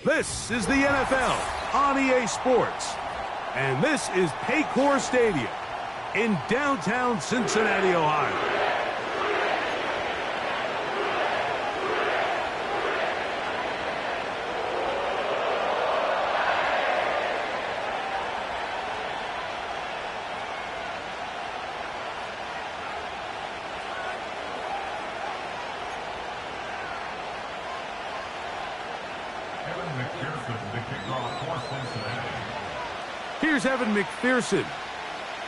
This is the NFL on EA Sports, and this is Paycor Stadium in downtown Cincinnati, Ohio. Here's Evan McPherson.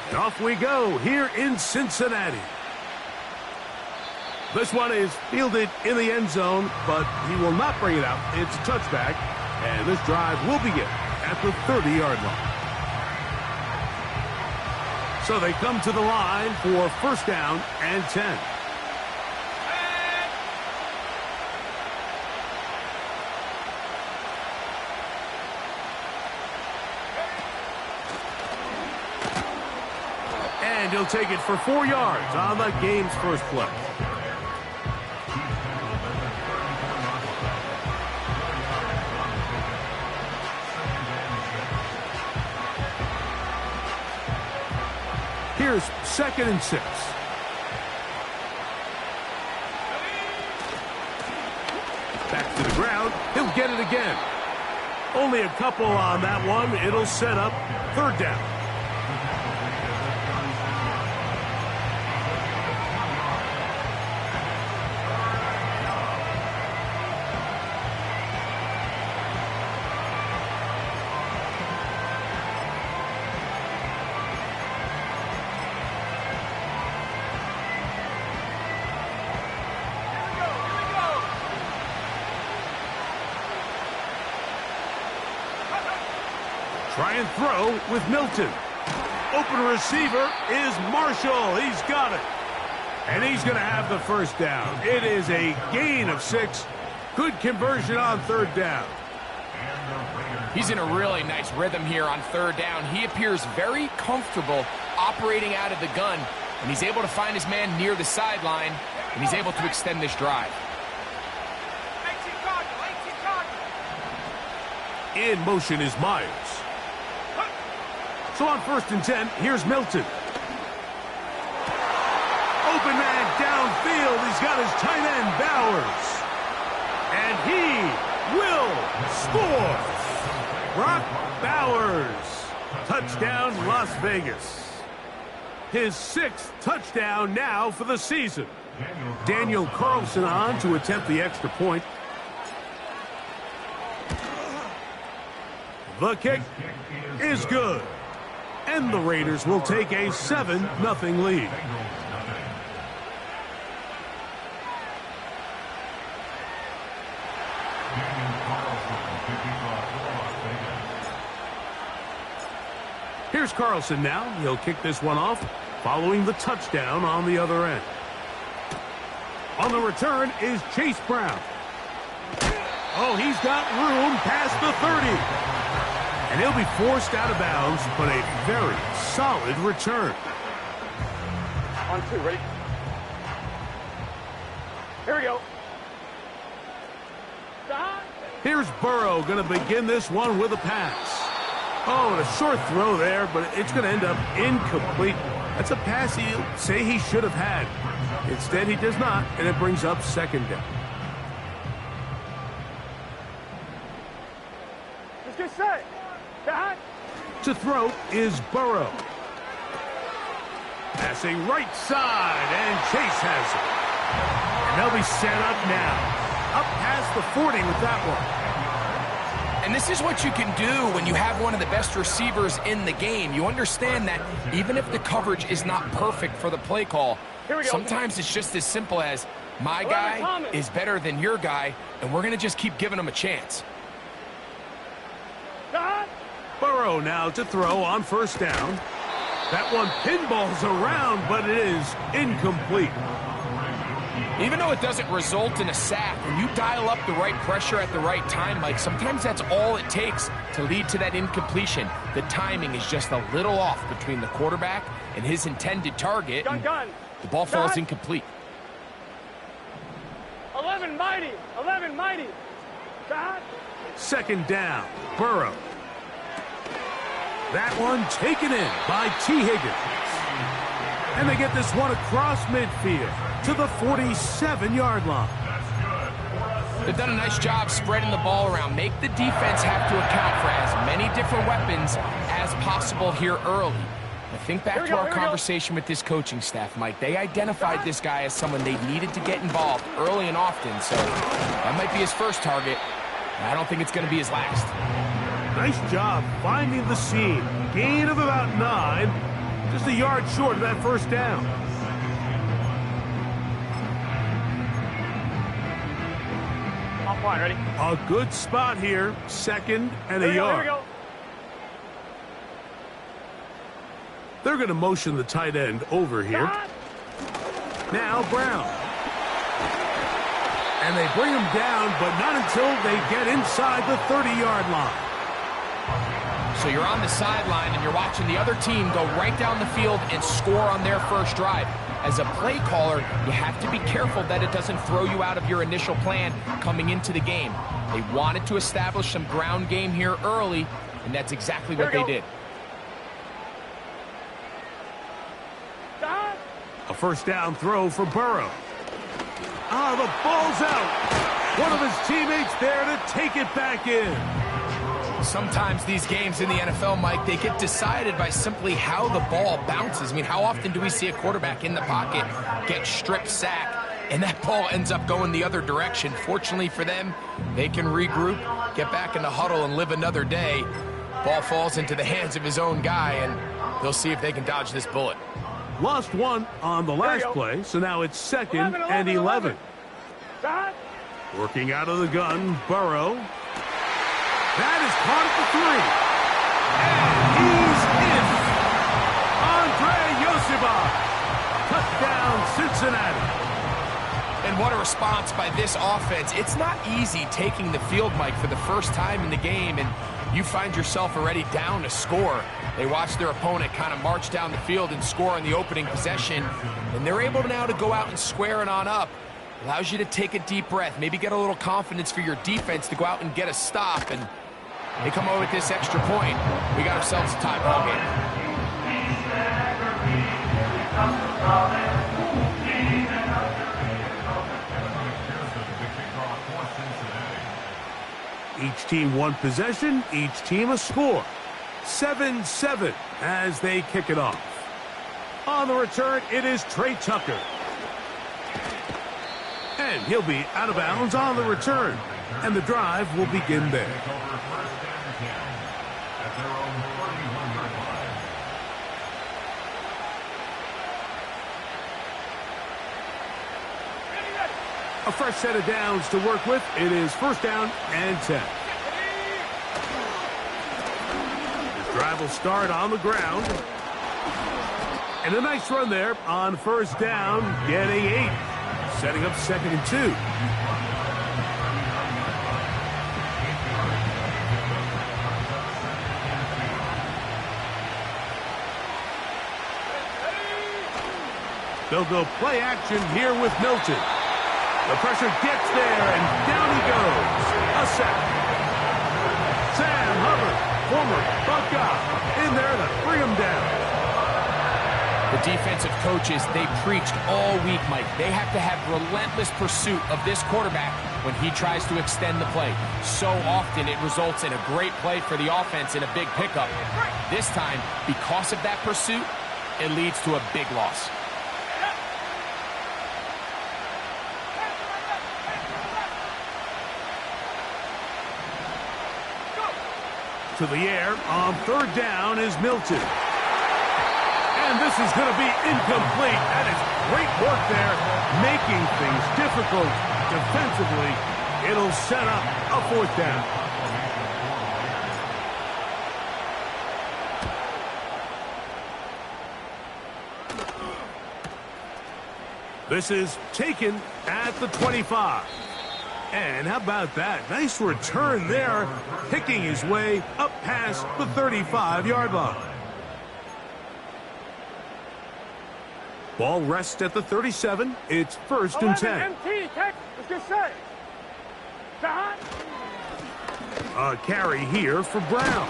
And off we go here in Cincinnati. This one is fielded in the end zone, but he will not bring it out. It's a touchback, and this drive will begin at the 30-yard line. So they come to the line for first down and 10. And he'll take it for 4 yards on the game's first play. Here's 2nd and 6. Back to the ground. He'll get it again. Only a couple on that one. It'll set up 3rd down. Try and throw with Milton. Open receiver is Marshall. He's got it. And he's going to have the first down. It is a gain of 6. Good conversion on 3rd down. He's in a really nice rhythm here on 3rd down. He appears very comfortable operating out of the gun, and he's able to find his man near the sideline, and he's able to extend this drive. In motion is Myers. So on 1st and 10, here's Milton. Open man downfield. He's got his tight end, Bowers. And he will score. Brock Bowers. Touchdown, Las Vegas. His 6th touchdown now for the season. Daniel Carlson on to attempt the extra point. The kick is good. And the Raiders will take a 7-0 lead. Here's Carlson now. He'll kick this one off, following the touchdown on the other end. On the return is Chase Brown. Oh, he's got room past the 30. And he'll be forced out of bounds, but a very solid return. On 2, ready? Here we go. Here's Burrow going to begin this one with a pass. Oh, and a short throw there, but it's going to end up incomplete. That's a pass he'll say he should have had. Instead, he does not, and it brings up 2nd down. Let's get set. To throw is Burrow. Passing right side, and Chase has it. And they'll be set up now. Up past the 40 with that one. And this is what you can do when you have one of the best receivers in the game. You understand that even if the coverage is not perfect for the play call, sometimes it's just as simple as, my guy is better than your guy, and we're going to just keep giving him a chance. Burrow now to throw on 1st down. That one pinballs around, but it is incomplete. Even though it doesn't result in a sack, when you dial up the right pressure at the right time, Mike, sometimes that's all it takes to lead to that incompletion. The timing is just a little off between the quarterback and his intended target. The ball falls incomplete. 11 mighty. 11 mighty. Second down, Burrow. That one taken in by T. Higgins. And they get this one across midfield to the 47-yard line. They've done a nice job spreading the ball around. Make the defense have to account for as many different weapons as possible here early. I think back to our conversation with this coaching staff, Mike. They identified this guy as someone they needed to get involved early and often, so that might be his first target. I don't think it's going to be his last. Nice job finding the seam. Gain of about 9. Just a yard short of that first down. Offline, ready? A good spot here. Second and a yard. Here we go. They're going to motion the tight end over here. Now Brown. And they bring him down, but not until they get inside the 30-yard line. So you're on the sideline and you're watching the other team go right down the field and score on their first drive. As a play caller, you have to be careful that it doesn't throw you out of your initial plan coming into the game. They wanted to establish some ground game here early, and that's exactly what they did. A first down throw for Burrow. The ball's out. One of his teammates there to take it back in. Sometimes these games in the NFL, Mike, they get decided by simply how the ball bounces. I mean, how often do we see a quarterback in the pocket get strip sack, and that ball ends up going the other direction? Fortunately for them, they can regroup, get back in the huddle, and live another day. Ball falls into the hands of his own guy, and they'll see if they can dodge this bullet. Lost one on the last play, so now it's second and 11. Working out of the gun, Burrow. That is caught at the 3. And he's in. Andre Yosibach. Touchdown, Cincinnati. And what a response by this offense. It's not easy taking the field, Mike, for the first time in the game, and you find yourself already down to score. They watch their opponent kind of march down the field and score on the opening possession, and they're able now to go out and square it on up. Allows you to take a deep breath, maybe get a little confidence for your defense to go out and get a stop, and they come over with this extra point. We got ourselves a tie ball game. Each team one possession, each team a score. 7-7 as they kick it off. On the return, it is Trey Tucker. And he'll be out of bounds on the return. And the drive will begin there. A fresh set of downs to work with. It is first down and 10. This drive will start on the ground. And a nice run there on first down, getting 8. Setting up second and 2. They'll go play action here with Milton. The pressure gets there, and down he goes. A sack. Sam Hubbard, former Buckeye, in there to bring him down. The defensive coaches, they preached all week, Mike. They have to have relentless pursuit of this quarterback when he tries to extend the play. So often it results in a great play for the offense and a big pickup. This time, because of that pursuit, it leads to a big loss. To the air on third down is Milton. And this is going to be incomplete. That is great work there, making things difficult defensively. It'll set up a fourth down. This is taken at the 25. And how about that? Nice return there, picking his way up past the 35-yard line. Ball rests at the 37. It's first and 10. MT, let's get set. A carry here for Brown.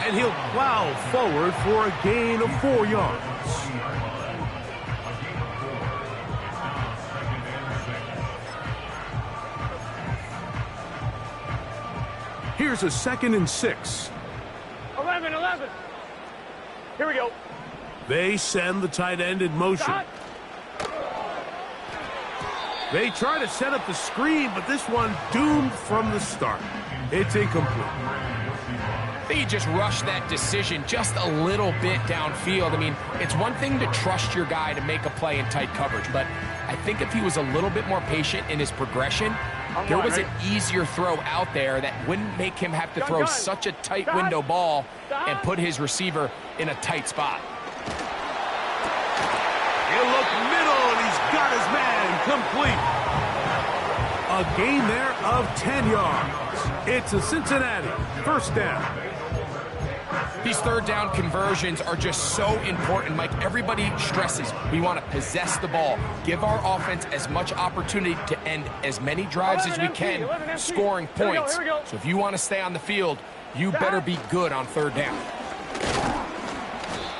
And he'll plow forward for a gain of 4 yards. Here's a 2nd and 6. 11. Here we go. They send the tight end in motion. Stop. They try to set up the screen, but this one doomed from the start. It's incomplete. I think he just rushed that decision just a little bit downfield. I mean, it's one thing to trust your guy to make a play in tight coverage, but I think if he was a little bit more patient in his progression, there was an easier throw out there that wouldn't make him have to throw such a tight window ball and put his receiver in a tight spot. He'll look middle, and he's got his man complete. A gain there of 10 yards. It's a Cincinnati 1st down. These 3rd down conversions are just so important, Mike. Everybody stresses we want to possess the ball, give our offense as much opportunity to end as many drives as we can, scoring points. So if you want to stay on the field, you better be good on 3rd down.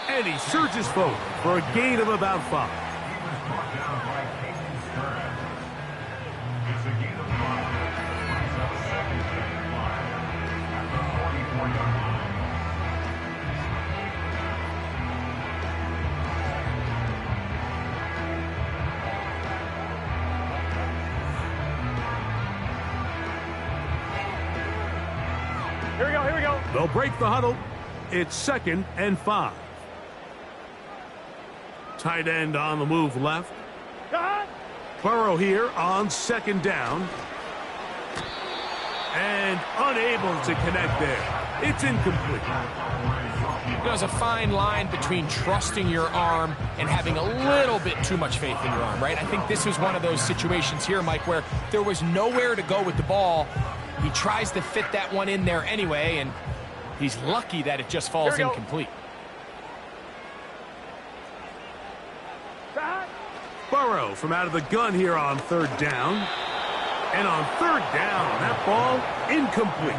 And he surges forward for a gain of about 5. Here we go. They'll break the huddle. It's 2nd and 5. Tight end on the move left. Burrow here on 2nd down. And unable to connect there. It's incomplete. There's a fine line between trusting your arm and having a little bit too much faith in your arm, right? I think this was one of those situations here, Mike, where there was nowhere to go with the ball. He tries to fit that one in there anyway, and he's lucky that it just falls incomplete. Burrow from out of the gun here on 3rd down. And on 3rd down, that ball incomplete.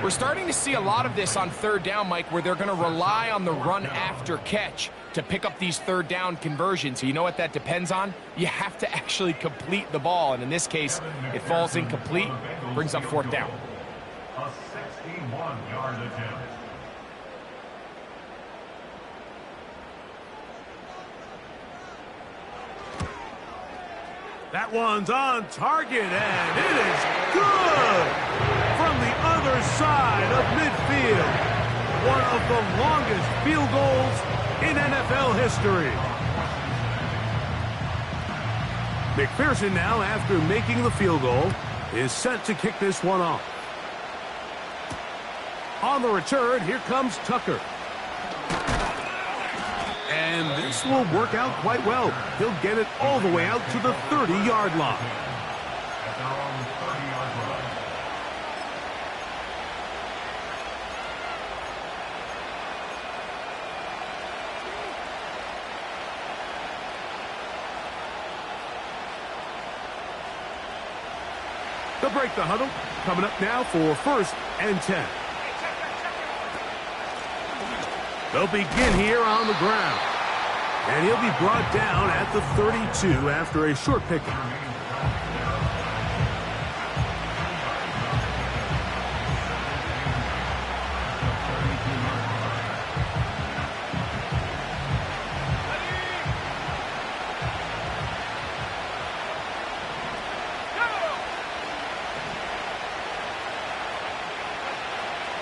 We're starting to see a lot of this on 3rd down, Mike, where they're going to rely on the run after catch to pick up these 3rd down conversions. So you know what that depends on? You have to actually complete the ball. And in this case, it falls incomplete, brings up 4th down. A 61-yard attempt. That one's on target, and it is good from the other side of midfield. One of the longest field goals in NFL history. McPherson now, after making the field goal, is set to kick this one off. On the return, here comes Tucker. And this will work out quite well. He'll get it all the way out to the 30-yard line. At their own 30-yard line. They'll break the huddle. Coming up now for 1st and 10. They'll begin here on the ground. And he'll be brought down at the 32 after a short pickup.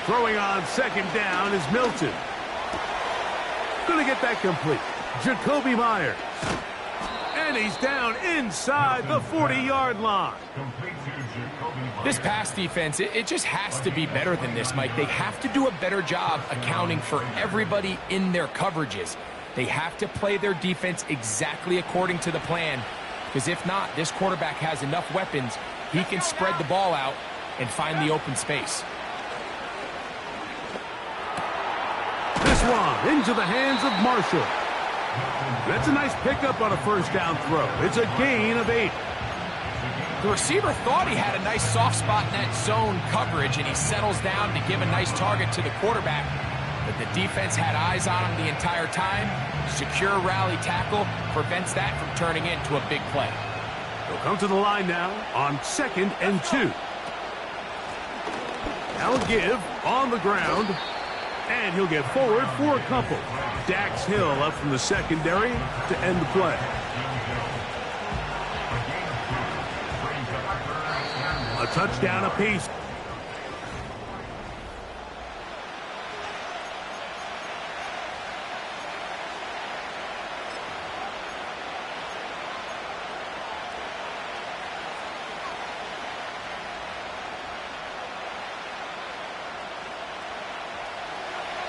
Throwing on 2nd down is Milton. Going to get that complete. Jacoby Myers. And he's down inside the 40-yard line. This pass defense, it just has to be better than this, Mike. They have to do a better job accounting for everybody in their coverages. They have to play their defense exactly according to the plan, because if not, this quarterback has enough weapons. He can spread the ball out and find the open space. This one into the hands of Marshall. That's a nice pickup on a 1st down throw. It's a gain of 8. The receiver thought he had a nice soft spot in that zone coverage, and he settles down to give a nice target to the quarterback. But the defense had eyes on him the entire time. Secure rally tackle prevents that from turning into a big play. He'll come to the line now on 2nd and 2. Now give on the ground, and he'll get forward for a couple. Dax Hill up from the secondary to end the play. A touchdown apiece.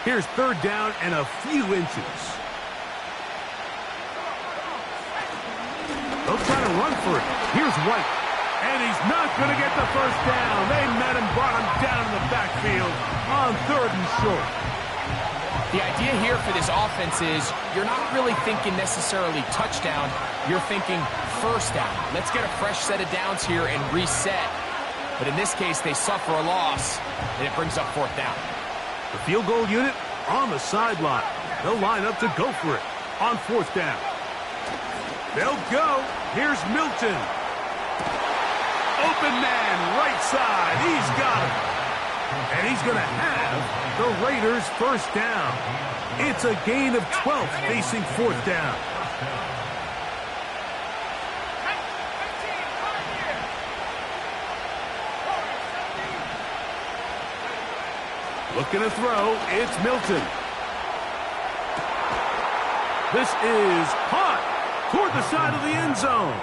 Here's 3rd down and a few inches. They'll try to run for it. Here's White. And he's not going to get the first down. They met him, brought him down in the backfield on 3rd and short. The idea here for this offense is you're not really thinking necessarily touchdown. You're thinking first down. Let's get a fresh set of downs here and reset. But in this case, they suffer a loss, and it brings up 4th down. The field goal unit on the sideline. They'll line up to go for it on 4th down. They'll go. Here's Milton. Open man, right side. He's got him. And he's going to have the Raiders' first down. It's a gain of 12 facing 4th down. Looking to throw, it's Milton. This is hot toward the side of the end zone.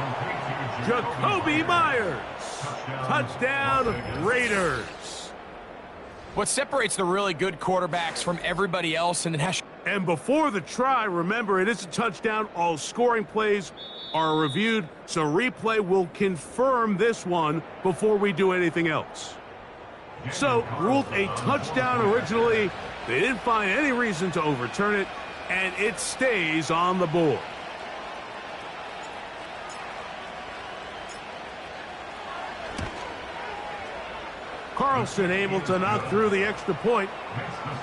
Jacoby Myers. Touchdown, Raiders. What separates the really good quarterbacks from everybody else in the national... And before the try, remember, it is a touchdown. All scoring plays are reviewed, so replay will confirm this one before we do anything else. So, ruled a touchdown originally. They didn't find any reason to overturn it, and it stays on the board. Carlson able to knock through the extra point,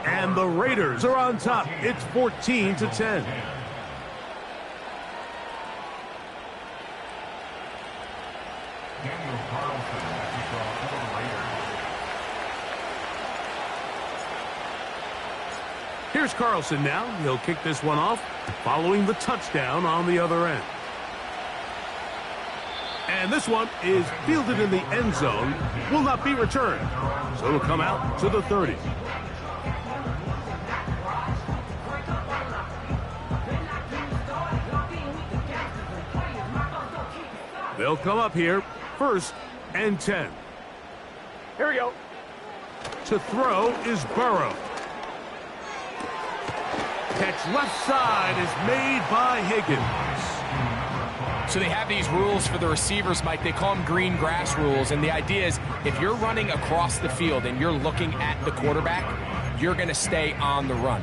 and the Raiders are on top. It's 14-10. Here's Carlson now. He'll kick this one off, following the touchdown on the other end. And this one is fielded in the end zone, will not be returned. So it'll come out to the 30. They'll come up here, 1st and 10. Here we go. To throw is Burrow. Catch left side is made by Higgins. So they have these rules for the receivers, Mike. They call them green grass rules. And the idea is if you're running across the field and you're looking at the quarterback, you're going to stay on the run.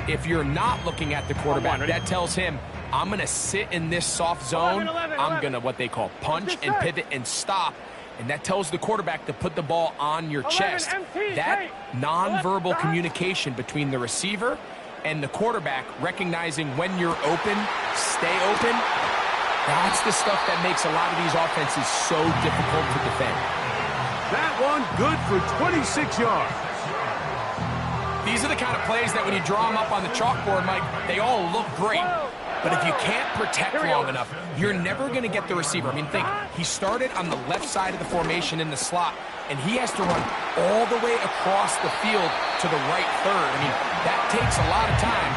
If you're not looking at the quarterback, that tells him, I'm going to sit in this soft zone. I'm going to what they call punch and pivot and stop. And that tells the quarterback to put the ball on your chest. That nonverbal communication between the receiver and the quarterback, recognizing when you're open, stay open, that's the stuff that makes a lot of these offenses so difficult to defend. That one good for 26 yards. These are the kind of plays that when you draw them up on the chalkboard, Mike, they all look great. But if you can't protect long enough, you're never going to get the receiver. I mean, think, he started on the left side of the formation in the slot, and he has to run all the way across the field to the right third. I mean, that takes a lot of time.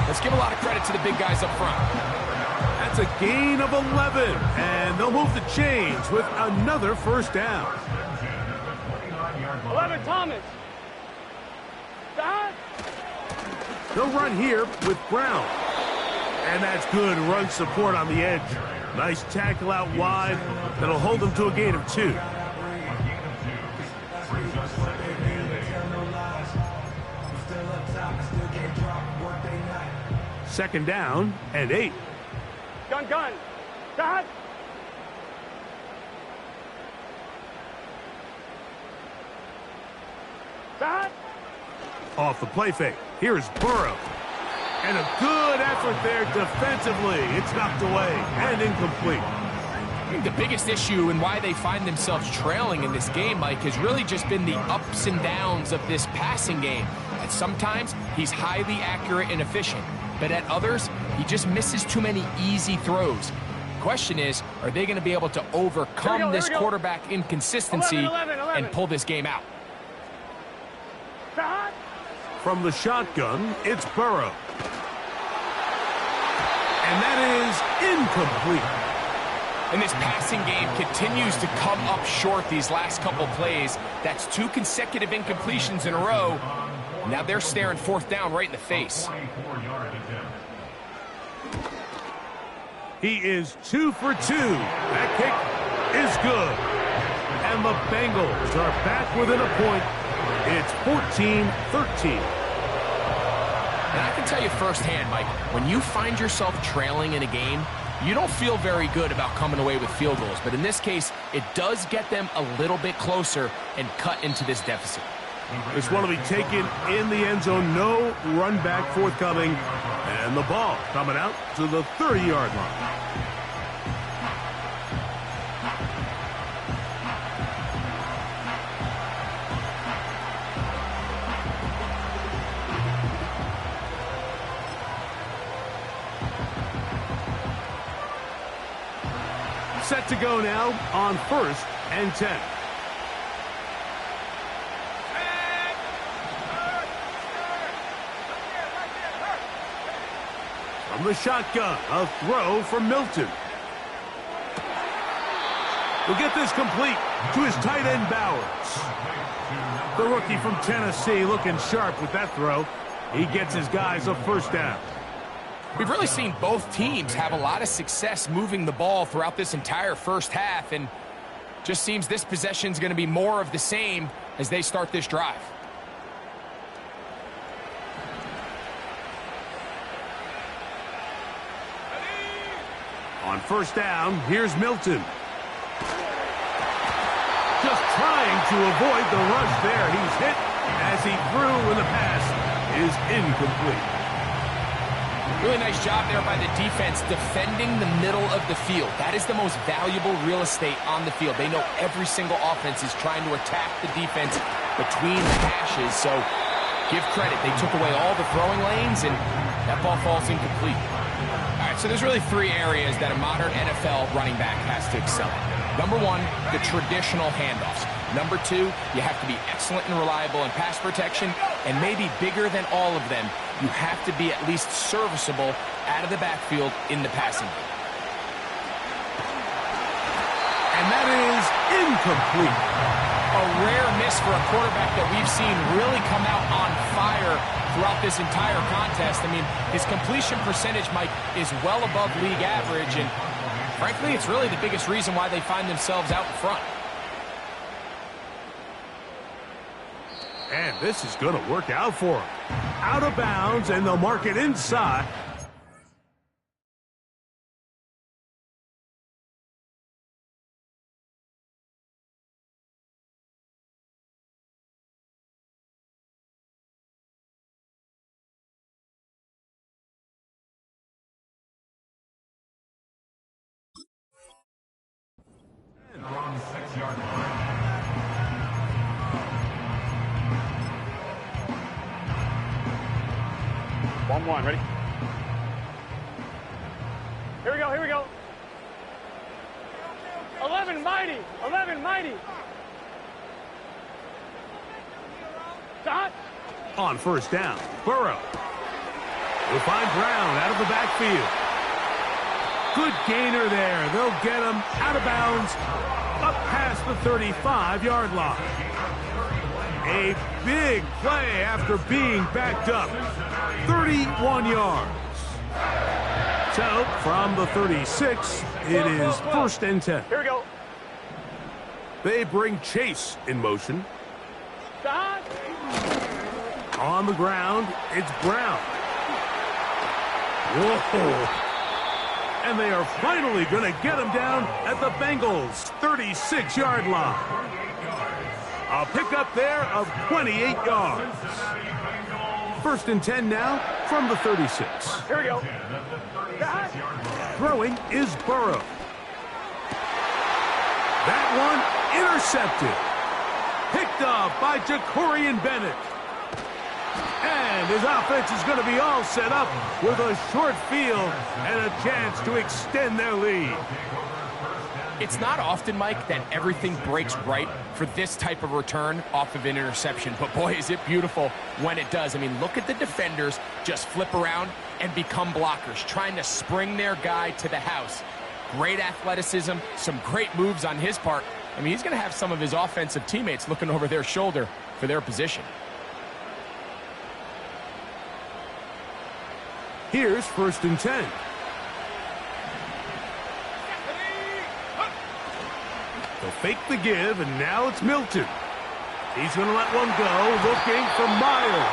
Let's give a lot of credit to the big guys up front. That's a gain of 11, and they'll move the chains with another first down. 11, Thomas. Dad. They'll run here with Brown. And that's good run support on the edge. Nice tackle out wide. That'll hold them to a gain of 2. Second down and 8. Gun. Dad. Stop. Off the play fake. Here's Burrow. And a good effort there defensively. It's knocked away and incomplete. I think the biggest issue and why they find themselves trailing in this game, Mike, has really just been the ups and downs of this passing game. And sometimes he's highly accurate and efficient, but at others, he just misses too many easy throws. Question is, are they going to be able to overcome this quarterback inconsistency 11. and pull this game out? Stop. From the shotgun, it's Burrow. And that is incomplete. And this passing game continues to come up short these last couple plays. That's 2 consecutive incompletions in a row. Now they're staring 4th down right in the face. He is 2 for 2. That kick is good. And the Bengals are back within a point. It's 14-13. And I can tell you firsthand, Mike, when you find yourself trailing in a game, you don't feel very good about coming away with field goals. But in this case, it does get them a little bit closer and cut into this deficit. This one will be taken in the end zone. No run back forthcoming. And the ball coming out to the 30-yard line. Set to go now on 1st and 10. From the shotgun, a throw from Milton. We'll get this complete to his tight end Bowers. The rookie from Tennessee looking sharp with that throw. He gets his guys a 1st down. We've really seen both teams have a lot of success moving the ball throughout this entire first half, and just seems this possession is going to be more of the same as they start this drive. On 1st down, here's Milton. Just trying to avoid the rush there. He's hit as he threw, and the pass is incomplete. Really nice job there by the defense defending the middle of the field. That is the most valuable real estate on the field. They know every single offense is trying to attack the defense between the hashes, so give credit. They took away all the throwing lanes, and that ball falls incomplete. All right, so there's really 3 areas that a modern NFL running back has to excel in. Number 1, the traditional handoffs. Number 2, you have to be excellent and reliable in pass protection, and maybe bigger than all of them, you have to be at least serviceable out of the backfield in the passing game. And that is incomplete. A rare miss for a quarterback that we've seen really come out on fire throughout this entire contest. I mean, his completion percentage, Mike, is well above league average, and frankly, it's really the biggest reason why they find themselves out in front. And this is going to work out for him. Out of bounds, and they'll mark it inside. On 6-yard line. One, ready? Here we go. 11 mighty. Stop. On 1st down, Burrow. We'll find Brown out of the backfield. Good gainer there. They'll get him out of bounds, up past the 35-yard line. A big play after being backed up. 31 yards. So, from the 36, it is 1st and 10. Here we go. They bring Chase in motion. Stop. On the ground, it's Brown. Whoa. And they are finally going to get him down at the Bengals' 36-yard line. A pickup there of 28 yards. 1st and 10 now from the 36. Here we go. Dot. Throwing is Burrow. That one intercepted. Picked off by Jacorian Bennett. And his offense is going to be all set up with a short field and a chance to extend their lead. It's not often, Mike, that everything breaks right for this type of return off of an interception. But boy, is it beautiful when it does. I mean, look at the defenders just flip around and become blockers, trying to spring their guy to the house. Great athleticism, some great moves on his part. I mean, he's going to have some of his offensive teammates looking over their shoulder for their position. Here's 1st and 10. They'll fake the give, and now it's Milton. He's going to let one go, looking for Myers.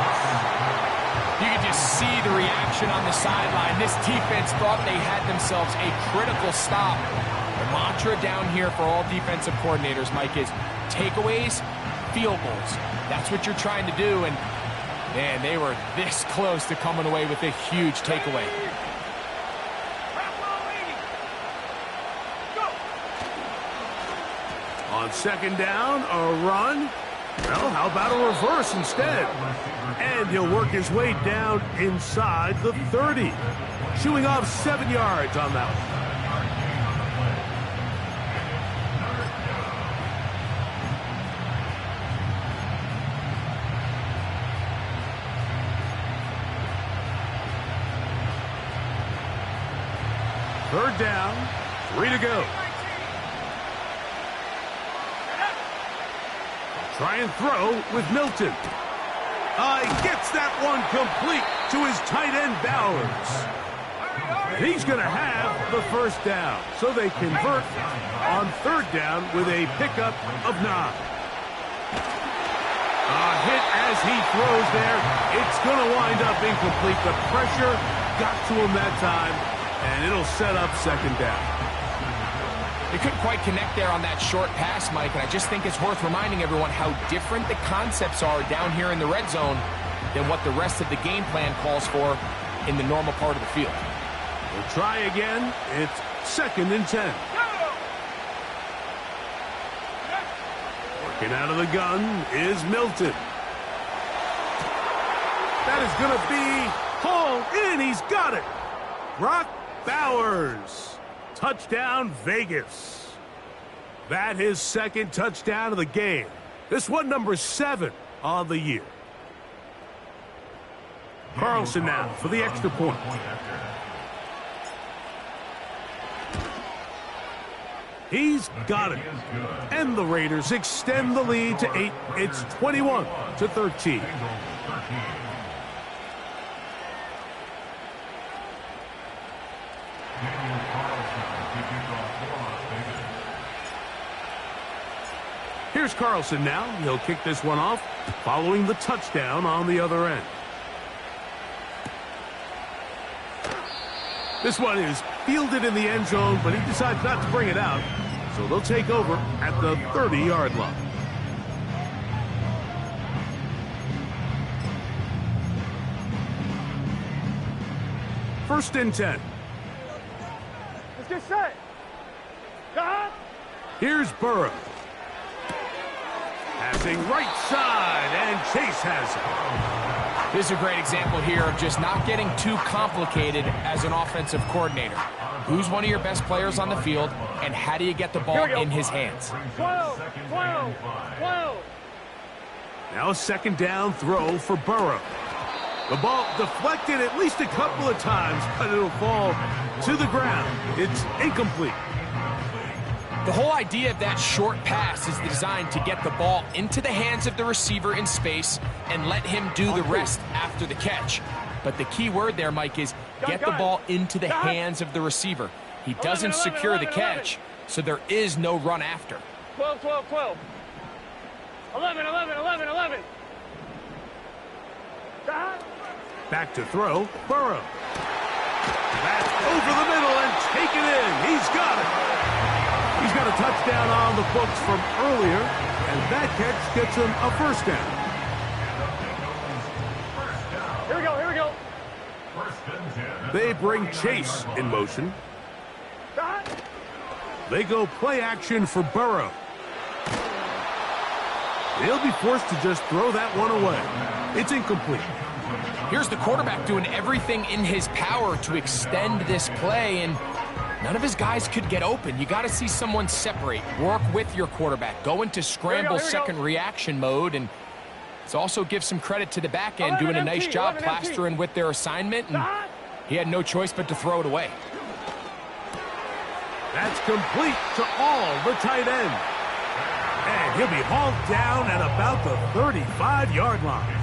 You can just see the reaction on the sideline. This defense thought they had themselves a critical stop. The mantra down here for all defensive coordinators, Mike, is takeaways, field goals. That's what you're trying to do, and man, they were this close to coming away with a huge takeaway. On 2nd down, a run. Well, how about a reverse instead? And he'll work his way down inside the 30. Shooing off 7 yards on that one. Third down, 3 to go. Try and throw with Milton. He gets that one complete to his tight end, Bowers. And he's going to have the 1st down. So they convert on 3rd down with a pickup of 9. A hit as he throws there. It's going to wind up incomplete. The pressure got to him that time, and it'll set up 2nd down. They couldn't quite connect there on that short pass, Mike, and I just think it's worth reminding everyone how different the concepts are down here in the red zone than what the rest of the game plan calls for in the normal part of the field. We'll try again. It's 2nd and 10. Working out of the gun is Milton. That is going to be hauled in. He's got it. Brock Bowers. Touchdown, Vegas. That his 2nd touchdown of the game. This one number 7 on the year. Carlson now for the extra point. He's got it. And the Raiders extend the lead to 8. It's 21-13. Here's Carlson now. He'll kick this one off, following the touchdown on the other end. This one is fielded in the end zone, but he decides not to bring it out. So they'll take over at the 30-yard line. First and 10. Let's get set. Dot. Here's Burrow. Passing right side, and Chase has it. This is a great example here of just not getting too complicated as an offensive coordinator. Who's one of your best players on the field, and how do you get the ball in his hands? 12. Now a 2nd down throw for Burrow. The ball deflected at least a couple of times, but it'll fall to the ground. It's incomplete. The whole idea of that short pass is designed to get the ball into the hands of the receiver in space and let him do the rest after the catch. But the key word there, Mike, is get the ball into the hands of the receiver. He doesn't secure the catch, so there is no run after. 12. 11. Dot. Back to throw, Burrow. That's over the middle and taken in. He's got it. He's He's got a touchdown on the books from earlier, and that catch gets him a first down. Here we go, here we go. They bring Chase in motion. They go play action for Burrow. They'll be forced to just throw that one away. It's incomplete. Here's the quarterback doing everything in his power to extend this play, and none of his guys could get open. You got to see someone separate, work with your quarterback, go into scramble second reaction mode, and it's also give some credit to the back end doing a nice job plastering with their assignment, and he had no choice but to throw it away. That's complete to all the tight end. And he'll be hauled down at about the 35-yard line.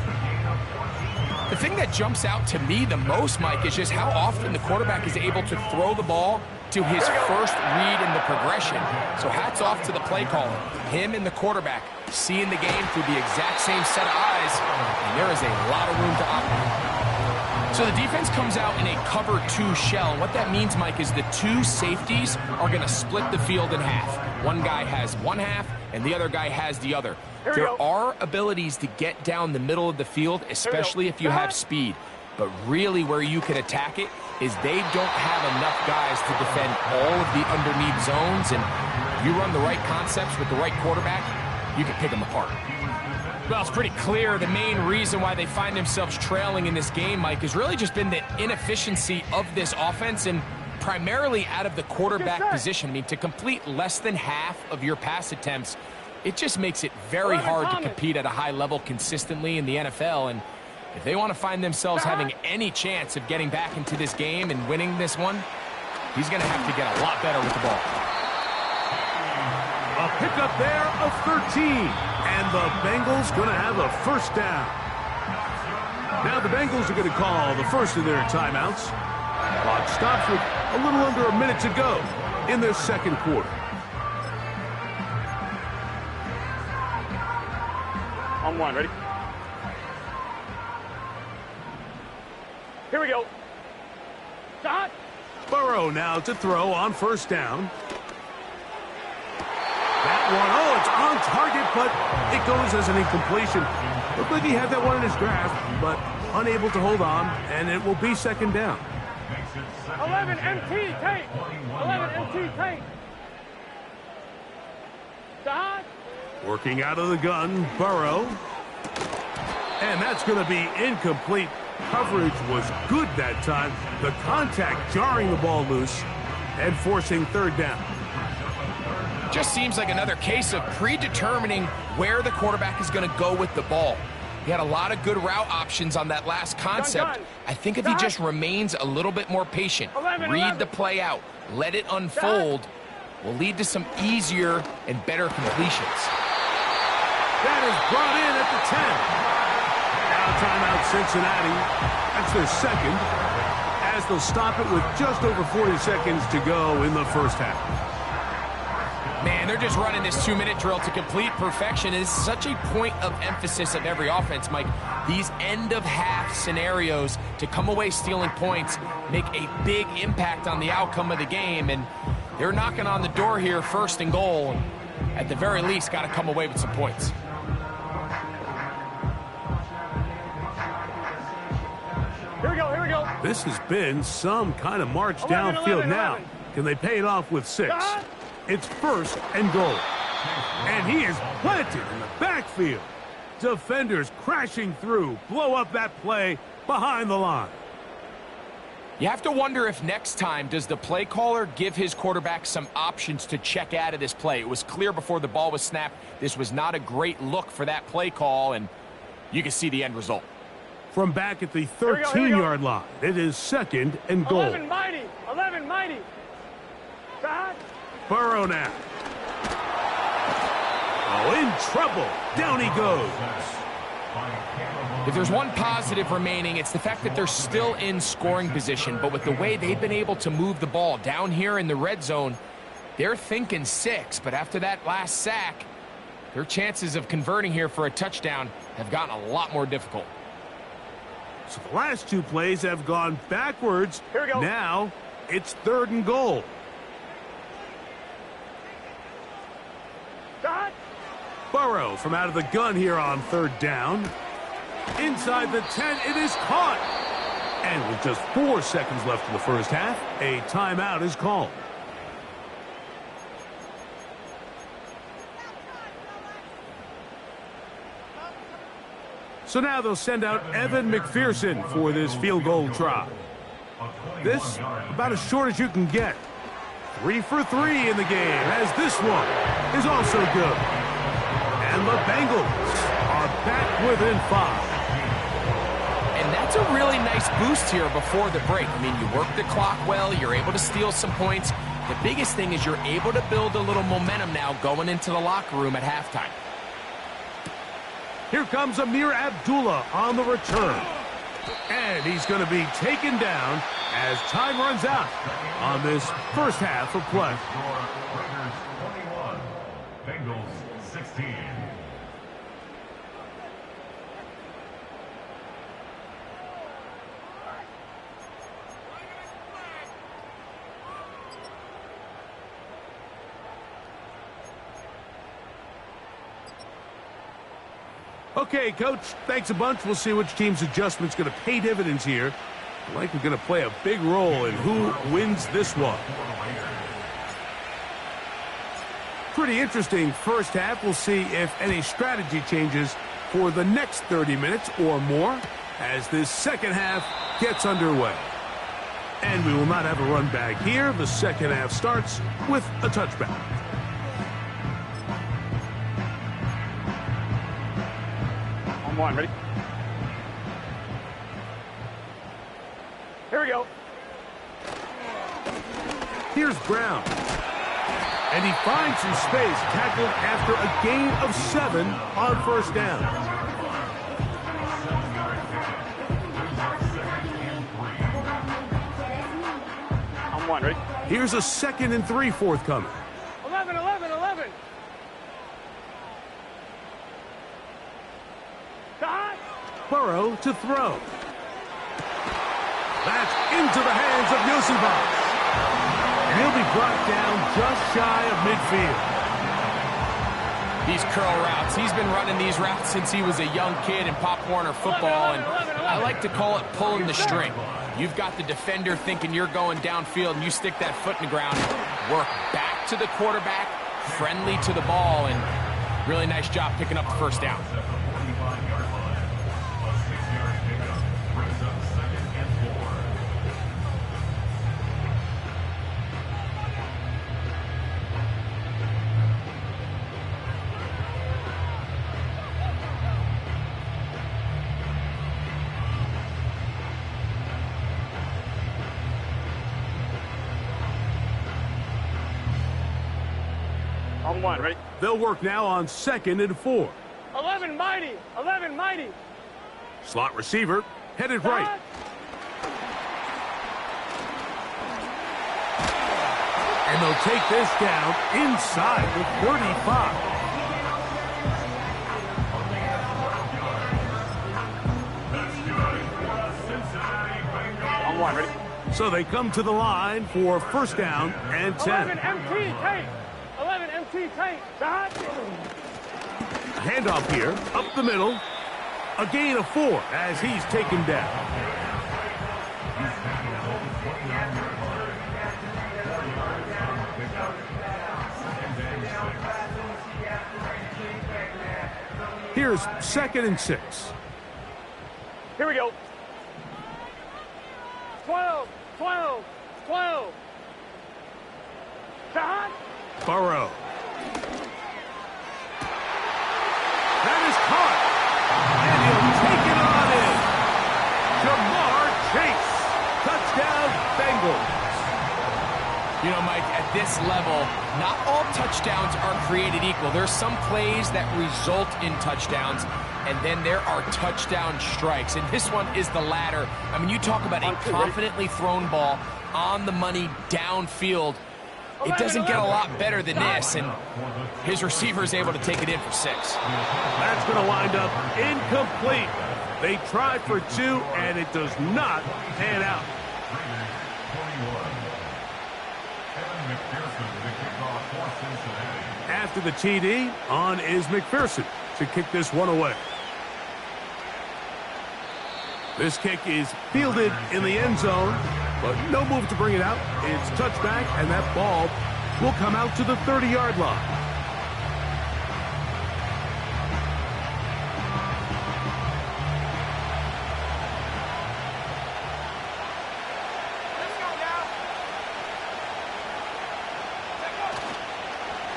The thing that jumps out to me the most, Mike, is just how often the quarterback is able to throw the ball to his first read in the progression. So hats off to the play caller. Him and the quarterback seeing the game through the exact same set of eyes, and there is a lot of room to operate. So the defense comes out in a cover 2 shell. And what that means, Mike, is the 2 safeties are going to split the field in half. One guy has one half, and the other guy has the other. There are abilities to get down the middle of the field, especially if you have speed. But really where you can attack it is they don't have enough guys to defend all of the underneath zones. And if you run the right concepts with the right quarterback, you can pick them apart. Well, it's pretty clear the main reason why they find themselves trailing in this game, Mike, has really just been the inefficiency of this offense and primarily out of the quarterback position. I mean, to complete less than half of your pass attempts, it just makes it very hard to compete at a high level consistently in the NFL. And if they want to find themselves having any chance of getting back into this game and winning this one, he's going to have to get a lot better with the ball. A pickup there of 13, and the Bengals going to have a first down. Now the Bengals are going to call the first of their timeouts. Clock stops with a little under a minute to go in their second quarter. On one, ready? Here we go. Shot. Burrow now to throw on first down. That one, oh, it's on target, but it goes as an incompletion. Looked like he had that one in his grasp, but unable to hold on, and it will be second down. 11 MT, take. 11 MT, take. Shot. Working out of the gun, Burrow. And that's going to be incomplete. Coverage was good that time. The contact jarring the ball loose and forcing third down. Just seems like another case of predetermining where the quarterback is going to go with the ball. He had a lot of good route options on that last concept. I think if he just remains a little bit more patient, read the play out, let it unfold, will lead to some easier and better completions. That is brought in at the 10. Now timeout Cincinnati. That's their second, as they'll stop it with just over 40 seconds to go in the first half. Man, they're just running this 2-minute drill to complete perfection. It is such a point of emphasis of every offense, Mike. These end-of-half scenarios to come away stealing points make a big impact on the outcome of the game, and they're knocking on the door here, first and goal. At the very least, got to come away with some points. Here we go, here we go. This has been some kind of march downfield now. Can they pay it off with 6? It's first and goal. And he is planted in the backfield. Defenders crashing through, blow up that play behind the line. You have to wonder if next time does the play caller give his quarterback some options to check out of this play. It was clear before the ball was snapped this was not a great look for that play call, and you can see the end result. From back at the 13-yard line, it is second and goal. 11 mighty, 11 mighty. Shot. Burrow now. Oh, in trouble. Down he goes. If there's one positive remaining, it's the fact that they're still in scoring position. But with the way they've been able to move the ball down here in the red zone, they're thinking 6. But after that last sack, their chances of converting here for a touchdown have gotten a lot more difficult. So the last 2 plays have gone backwards. Here we go. Now it's third and goal. Dot. Burrow from out of the gun here on 3rd down. Inside the 10, it is caught. And with just 4 seconds left in the first half, a timeout is called. So now they'll send out Evan McPherson for this field goal try. This, about as short as you can get. 3 for 3 in the game, as this one is also good. And the Bengals are back within 5. And that's a really nice boost here before the break. I mean, you work the clock well, you're able to steal some points. The biggest thing is you're able to build a little momentum now going into the locker room at halftime. Here comes Amir Abdullah on the return. And he's going to be taken down as time runs out on this first half of play. Raiders 21, Bengals 16. Okay, Coach, thanks a bunch. We'll see which team's adjustment's going to pay dividends here. Likely going to play a big role in who wins this one. Pretty interesting first half. We'll see if any strategy changes for the next 30 minutes or more as this second half gets underway. And we will not have a run back here. The second half starts with a touchback. One, ready? Here we go. Here's Brown. And he finds some space, tackled after a gain of 7 on 1st down. On 1, ready? Here's a 2nd and 3 forthcoming. 11, 11, 11. Dot. Burrow to throw. That's into the hands of Yosibas. And he'll be brought down just shy of midfield. These curl routes, he's been running these routes since he was a young kid in Pop Warner football, and I like to call it pulling the string. You've got the defender thinking you're going downfield, and you stick that foot in the ground, work back to the quarterback, friendly to the ball, and really nice job picking up the first down. On 1, ready? They'll work now on 2nd and 4. 11, mighty. 11, mighty. Slot receiver, headed right. Dot. And they'll take this down inside the 35. On 1, ready? So they come to the line for 1st down and 10. 11, MT, take. 11, MT, take. Dot. A handoff here, up the middle. A gain of 4 as he's taken down. Here's 2nd and 6. Here we go. 12, 12, 12. Dot. Burrow. That is caught. And he'll take it on in. Jamar Chase. Touchdown, Bengals. You know, Mike, at this level, not all touchdowns are created equal. There's some plays that result in touchdowns, and then there are touchdown strikes. And this one is the latter. I mean, you talk about a confidently thrown ball on the money downfield. It doesn't get a lot better than this, and his receiver is able to take it in for 6. That's going to wind up incomplete. They tried for 2, and it does not pan out. After the TD, on is McPherson to kick this one away. This kick is fielded in the end zone, but no move to bring it out. It's touchback, and that ball will come out to the 30-yard line.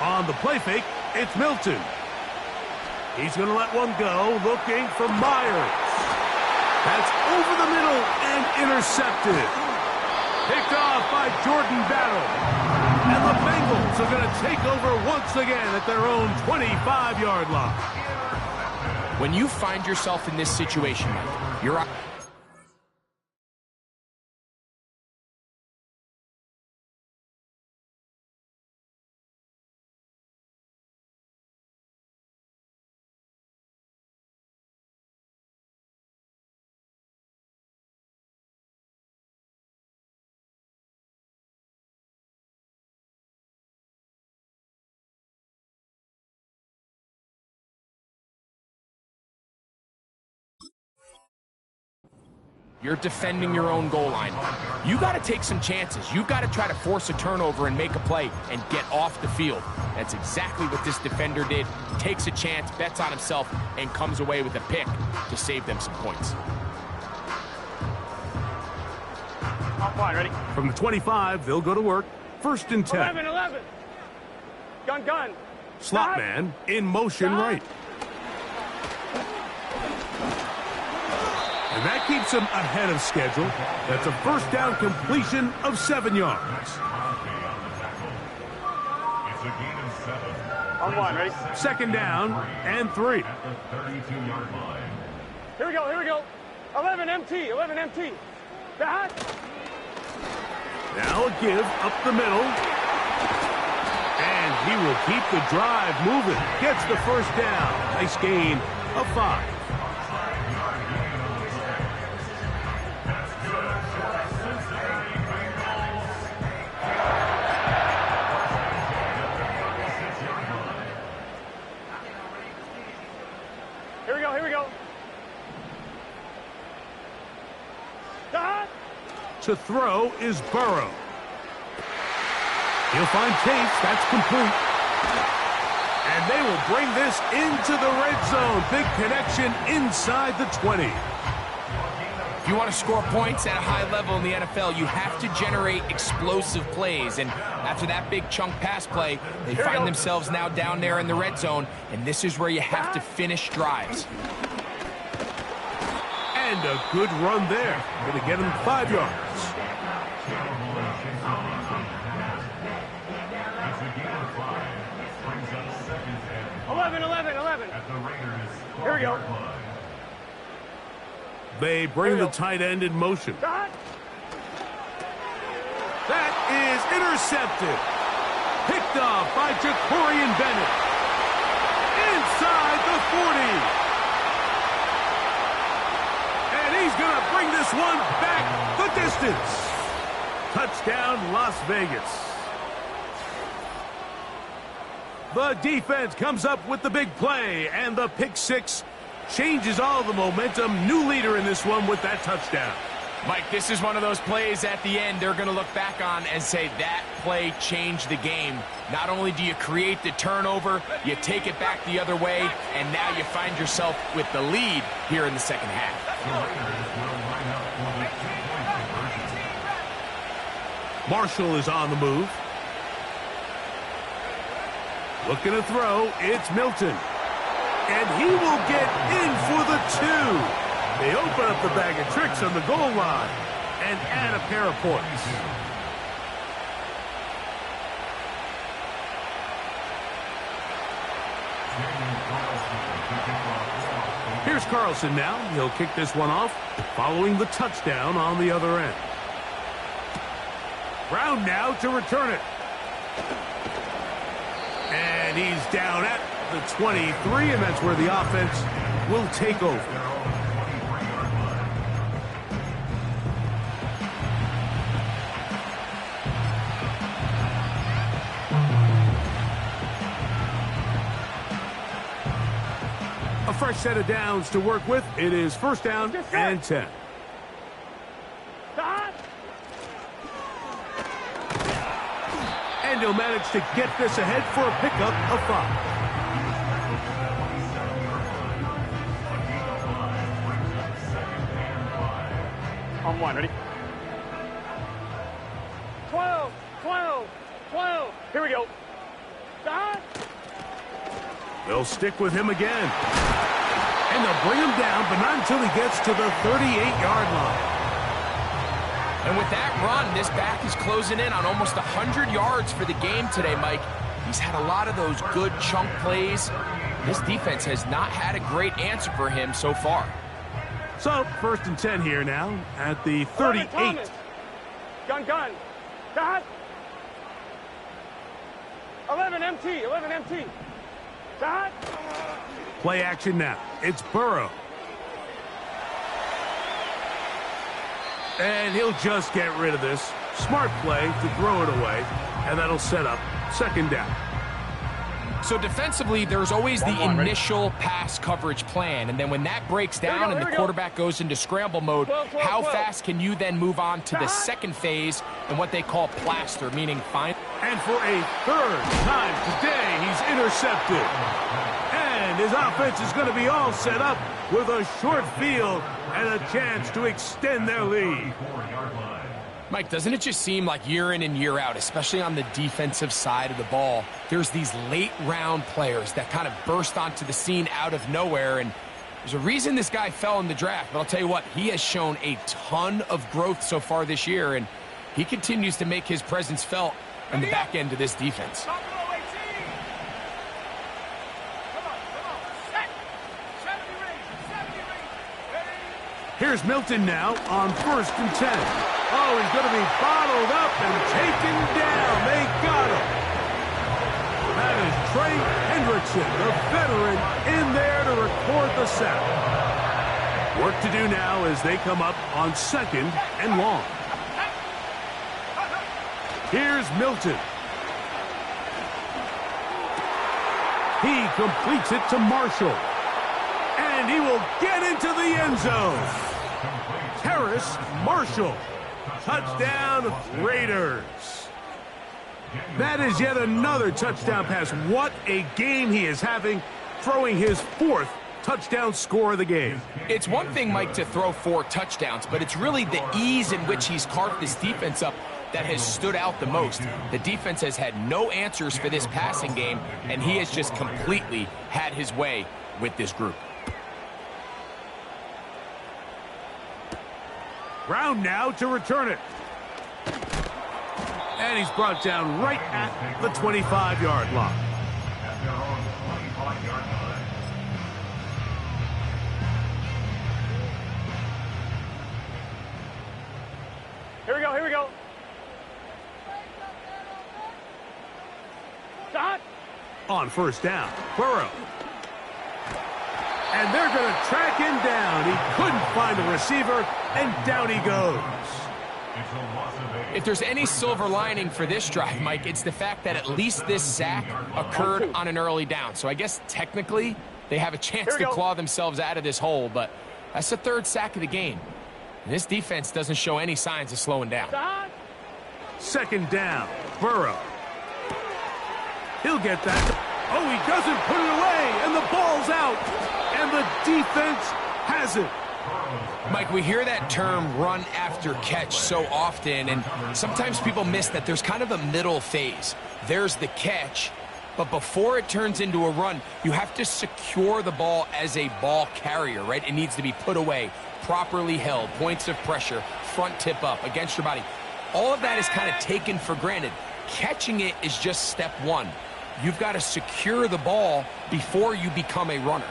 On the play fake, it's Milton. He's going to let one go, looking for Myers. That's over the middle and intercepted. Picked off by Jordan Battle. And the Bengals are going to take over once again at their own 25-yard line. When you find yourself in this situation, Mike, you're... You're defending your own goal line. You got to take some chances. You've got to try to force a turnover and make a play and get off the field. That's exactly what this defender did. Takes a chance, bets on himself, and comes away with a pick to save them some points. Fine, ready? From the 25, they'll go to work. 1st and 10. 11. Gun. Slot man in motion right. And that keeps him ahead of schedule. That's a first down completion of 7 yards. It's a gain of 7. On one, ready? 2nd down and 3. At the 32-yard line. Here we go. 11 MT. Back. Now a give up the middle. And he will keep the drive moving. Gets the first down. Nice gain of 5. Here we go. To throw is Burrow. He'll find Case. That's complete. And they will bring this into the red zone. Big connection inside the 20. If you want to score points at a high level in the NFL, you have to generate explosive plays. And after that big chunk pass play, they find themselves now down there in the red zone. And this is where you have to finish drives. And a good run there. Going to get him 5 yards. Here we go. They bring the tight end in motion. That is intercepted. Picked off by Jacorian Bennett. Inside the 40. And he's going to bring this one back the distance. Touchdown, Las Vegas. The defense comes up with the big play, and the pick six changes all the momentum. New leader in this one with that touchdown. Mike, this is one of those plays at the end they're going to look back on and say that play changed the game. Not only do you create the turnover, you take it back the other way, and now you find yourself with the lead here in the second half. Marshall is on the move. Looking to throw, it's Milton. And he will get in for the 2. They open up the bag of tricks on the goal line and add a pair of points. Here's Carlson now. He'll kick this one off, following the touchdown on the other end. Brown now to return it. And he's down at the 23, and that's where the offense will take over. fresh set of downs to work with. It is first down and 10. And he'll manage to get this ahead for a pickup of 5. On 1, ready? 12, 12, 12. Here we go. They'll stick with him again. And they'll bring him down, but not until he gets to the 38-yard line. And with that run, this back is closing in on almost 100 yards for the game today, Mike. He's had a lot of those good chunk plays. This defense has not had a great answer for him so far. So, first and 10 here now at the 38. Gun. Dot. 11 MT. 11 MT. Dot. Play action now. It's Burrow. And he'll just get rid of this. Smart play to throw it away. And that'll set up second down. So defensively, there's always the initial pass coverage plan. And then when that breaks down and the quarterback goes into scramble mode, how fast can you then move on to the second phase and what they call plaster, meaning find. And for a third time today, he's intercepted. And his offense is going to be all set up with a short field and a chance to extend their lead. Mike, doesn't it just seem like year in and year out, especially on the defensive side of the ball, there's these late-round players that kind of burst onto the scene out of nowhere, and there's a reason this guy fell in the draft, but I'll tell you what, he has shown a ton of growth so far this year, and he continues to make his presence felt in the back end of this defense. Here's Milton now on first and 10. Oh, he's going to be bottled up and taken down. They got him. That is Trey Hendrickson, the veteran, in there to record the sack. Work to do now as they come up on second and long. Here's Milton. He completes it to Marshall. And he will get into the end zone. Terrace Marshall. Touchdown, Raiders. That is yet another touchdown pass. What a game he is having, throwing his 4th touchdown score of the game. It's one thing, Mike, to throw 4 touchdowns, but it's really the ease in which he's carved this defense up that has stood out the most. The defense has had no answers for this passing game, and he has just completely had his way with this group. Brown now to return it. And he's brought down right at the 25-yard line. Here we go. Dot. On first down, Burrow. And they're going to track him down. He couldn't find a receiver, and down he goes. If there's any silver lining for this drive, Mike, it's the fact that at least this sack occurred on an early down. So I guess technically they have a chance to claw themselves out of this hole, but that's the 3rd sack of the game. And this defense doesn't show any signs of slowing down. Second down, Burrow. He'll get that. Oh, he doesn't put it away, and the ball's out. And the defense has it. Mike, we hear that term run after catch so often, and sometimes people miss that there's kind of a middle phase. There's the catch, but before it turns into a run, you have to secure the ball as a ball carrier, right? It needs to be put away, properly held, points of pressure, front tip up against your body. All of that is kind of taken for granted. Catching it is just step 1. You've got to secure the ball before you become a runner.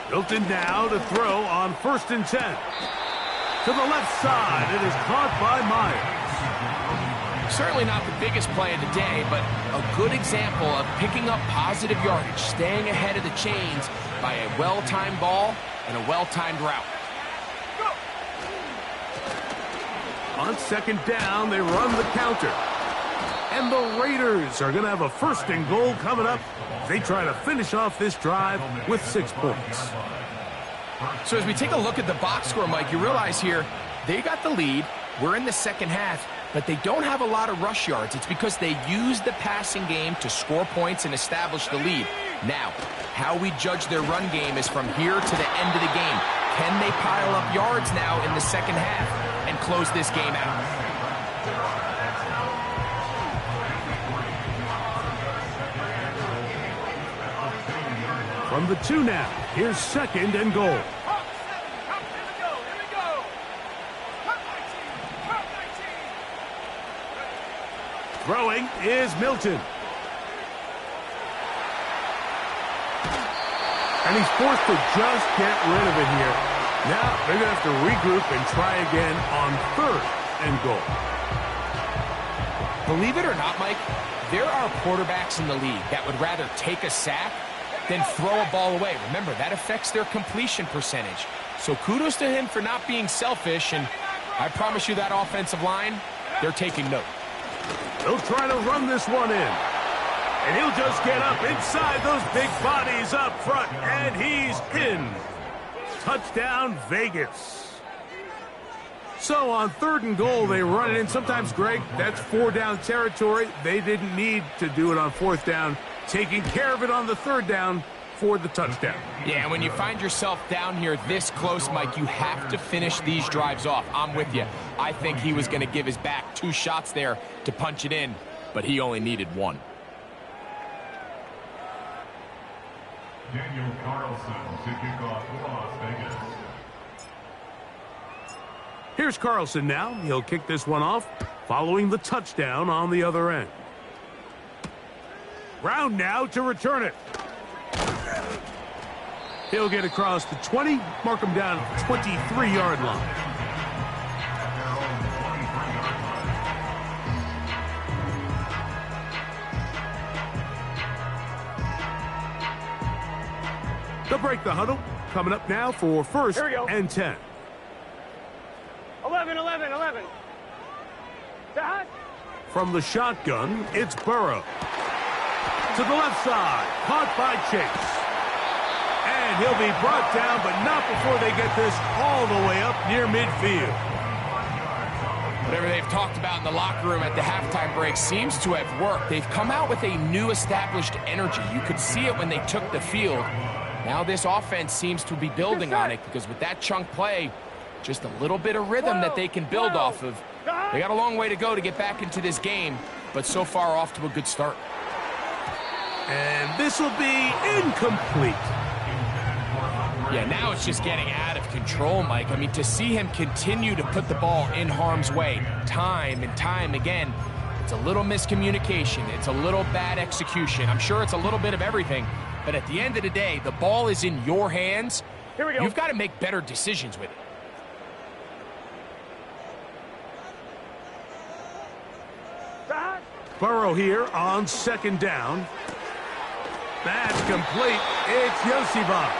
Milton now to throw on first and 10. To the left side, it is caught by Myers. Certainly not the biggest play of the day, but a good example of picking up positive yardage, staying ahead of the chains by a well-timed ball and a well-timed route. On second down, they run the counter. And the Raiders are going to have a 1st and goal coming up. They try to finish off this drive with 6 points. So as we take a look at the box score, Mike, you realize here they got the lead. We're in the second half, but they don't have a lot of rush yards. It's because they use the passing game to score points and establish the lead. Now, how we judge their run game is from here to the end of the game. Can they pile up yards now in the second half and close this game out? From the 2 now, here's 2nd and goal. Throwing is Milton. And he's forced to just get rid of it here. Now they're going to have to regroup and try again on 3rd and goal. Believe it or not, Mike, there are quarterbacks in the league that would rather take a sack than throw a ball away. Remember, that affects their completion percentage. So kudos to him for not being selfish, and I promise you that offensive line, they're taking note. He'll try to run this one in. And he'll just get up inside those big bodies up front, and he's in. Touchdown, Vegas. So on 3rd and goal, they run it in. Sometimes, Greg, that's 4-down territory. They didn't need to do it on 4th down. Taking care of it on the 3rd down for the touchdown. Yeah, when you find yourself down here this close, Mike, you have to finish these drives off. I'm with you. I think he was going to give his back 2 shots there to punch it in, but he only needed 1. Daniel Carlson to kick off Las Vegas. Here's Carlson now. He'll kick this one off, following the touchdown on the other end. Brown now to return it. He'll get across the 20, mark him down at the 23-yard line. They'll break the huddle. Coming up now for 1st and 10. 11. Dad? From the shotgun, it's Burrow. To the left side, caught by Chase. And he'll be brought down, but not before they get this all the way up near midfield. Whatever they've talked about in the locker room at the halftime break seems to have worked. They've come out with a new established energy. You could see it when they took the field. Now this offense seems to be building on it because with that chunk play, just a little bit of rhythm that they can build off of. They got a long way to go to get back into this game, but so far off to a good start. And this will be incomplete. Yeah, now it's just getting out of control, Mike. I mean, to see him continue to put the ball in harm's way time and time again, it's a little miscommunication. It's a little bad execution. I'm sure it's a little bit of everything, but at the end of the day, the ball is in your hands. Here we go. You've got to make better decisions with it. Dad? Burrow here on 2nd down. That's complete. It's Yosibach.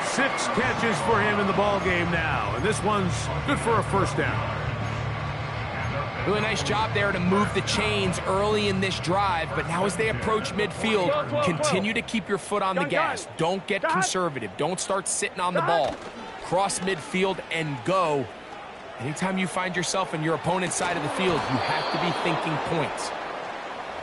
6 catches for him in the ball game now, and this one's good for a 1st down. Really nice job there to move the chains early in this drive, but now as they approach midfield, continue to keep your foot on the gas. Don't get conservative. Don't start sitting on the ball. Cross midfield and go. Anytime you find yourself on your opponent's side of the field, you have to be thinking points.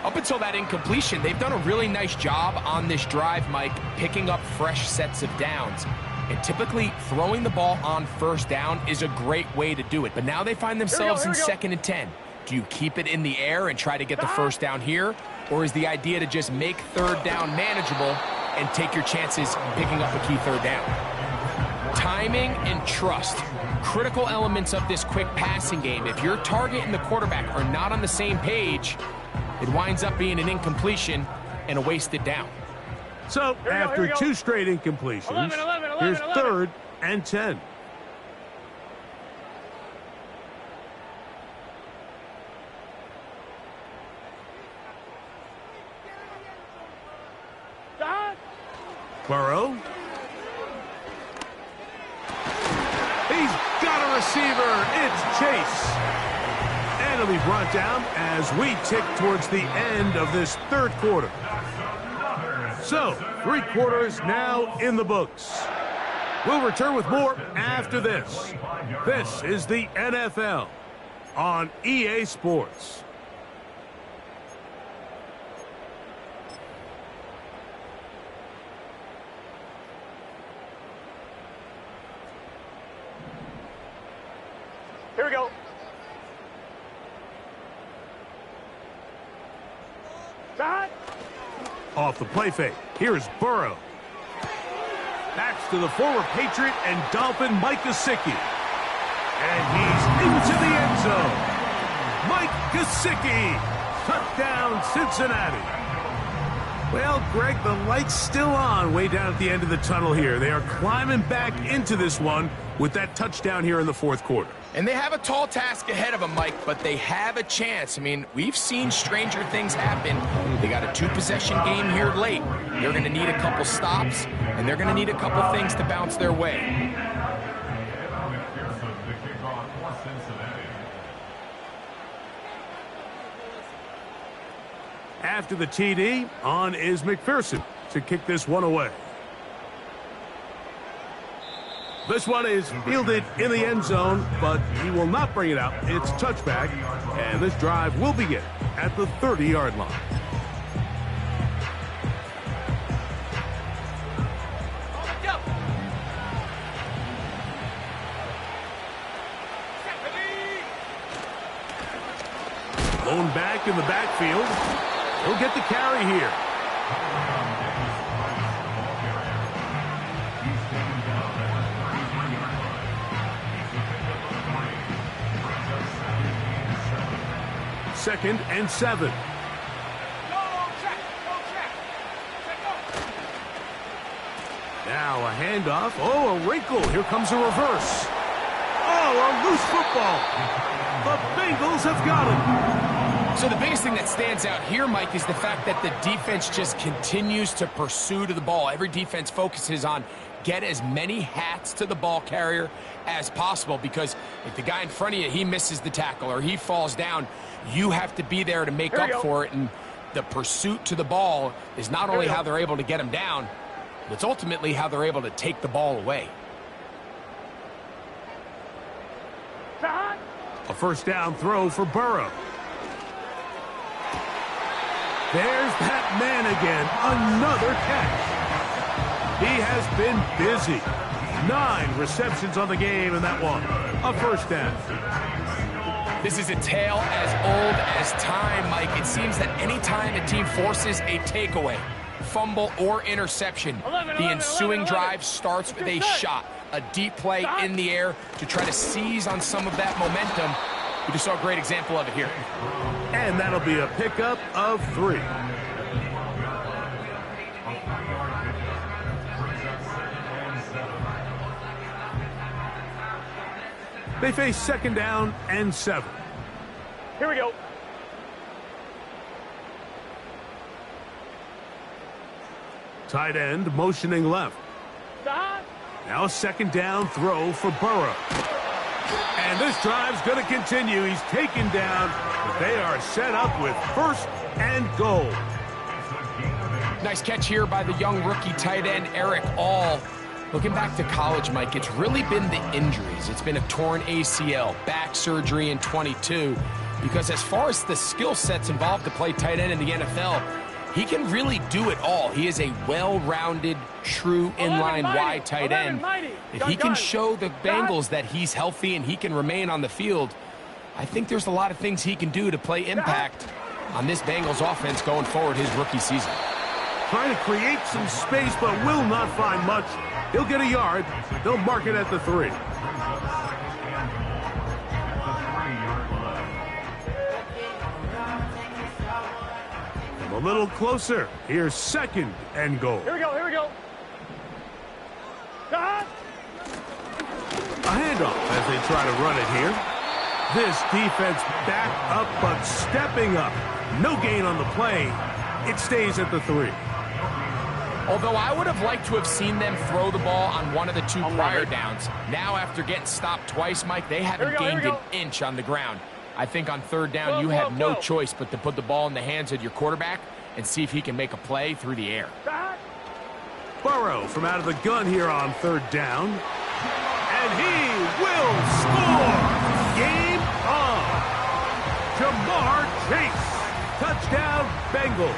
Up until that incompletion, they've done a really nice job on this drive, Mike, picking up fresh sets of downs. And typically, throwing the ball on 1st down is a great way to do it. But now they find themselves in 2nd and 10. Do you keep it in the air and try to get the 1st down here? Or is the idea to just make 3rd down manageable and take your chances picking up a key 3rd down? Timing and trust. Critical elements of this quick passing game. If your target and the quarterback are not on the same page, it winds up being an incompletion and a wasted down. So, after 2 straight incompletions, 11, here's 3rd and 10. Dad? Burrow. He's got a receiver. It's Chase. And finally brought down as we tick towards the end of this third quarter. So, 3 quarters now in the books. We'll return with more after this. This is the NFL on EA Sports. Here we go. Shot. Off the play fake. Here's Burrow. Backs to the former Patriot and Dolphin Mike Gesicki. And he's into the end zone. Mike Gesicki. Touchdown, Cincinnati. Well, Greg, the light's still on way down at the end of the tunnel here. They are climbing back into this one with that touchdown here in the fourth quarter. And they have a tall task ahead of them, Mike, but they have a chance. I mean, we've seen stranger things happen. They got a 2-possession game here late. They're going to need a couple stops, and they're going to need a couple things to bounce their way. After the TD, on is McPherson to kick this one away. This one is fielded in the end zone, but he will not bring it out. It's touchback, and this drive will begin at the 30-yard line. Lone back in the backfield. He'll get the carry here. Second and 7. Now a handoff. Oh, a wrinkle. Here comes a reverse. Oh, a loose football. The Bengals have got him. So the biggest thing that stands out here, Mike, is the fact that the defense just continues to pursue to the ball. Every defense focuses on get as many hats to the ball carrier as possible, because if the guy in front of you, he misses the tackle or he falls down, you have to be there to make up for it. And the pursuit to the ball is not only how they're able to get him down, but it's ultimately how they're able to take the ball away. A first down throw for Burrow. There's that man again. Another catch. He has been busy. 9 receptions on the game in that one. A first down. This is a tale as old as time, Mike. It seems that any time a team forces a takeaway, fumble, or interception, the ensuing drive starts with a shot, a deep play in the air to try to seize on some of that momentum. We just saw a great example of it here. And that'll be a pickup of 3. They face second down and 7. Here we go. Tight end motioning left. Now a second down throw for Burrow. And this drive's going to continue. He's taken down, but they are set up with first and goal. Nice catch here by the young rookie tight end, Eric All. Looking back to college, Mike, it's really been the injuries. It's been a torn ACL, back surgery in 22. Because as far as the skill sets involved to play tight end in the NFL, he can really do it all. He is a well-rounded, true inline wide tight end. If he can show the Bengals that he's healthy and he can remain on the field, I think there's a lot of things he can do to play impact on this Bengals offense going forward his rookie season. Trying to create some space, but will not find much. He'll get a yard. They'll mark it at the 3. A little closer. Here's second and goal. Here we go, here we go. A handoff as they try to run it here. This defense back up, but stepping up. No gain on the play. It stays at the 3. Although I would have liked to have seen them throw the ball on one of the 2 prior downs. Now, after getting stopped twice, Mike, they haven't gained an inch on the ground. I think on third down, you have no choice but to put the ball in the hands of your quarterback and see if he can make a play through the air. Burrow from out of the gun here on third down. And he will score! Game on! Jamar Chase! Touchdown, Bengals!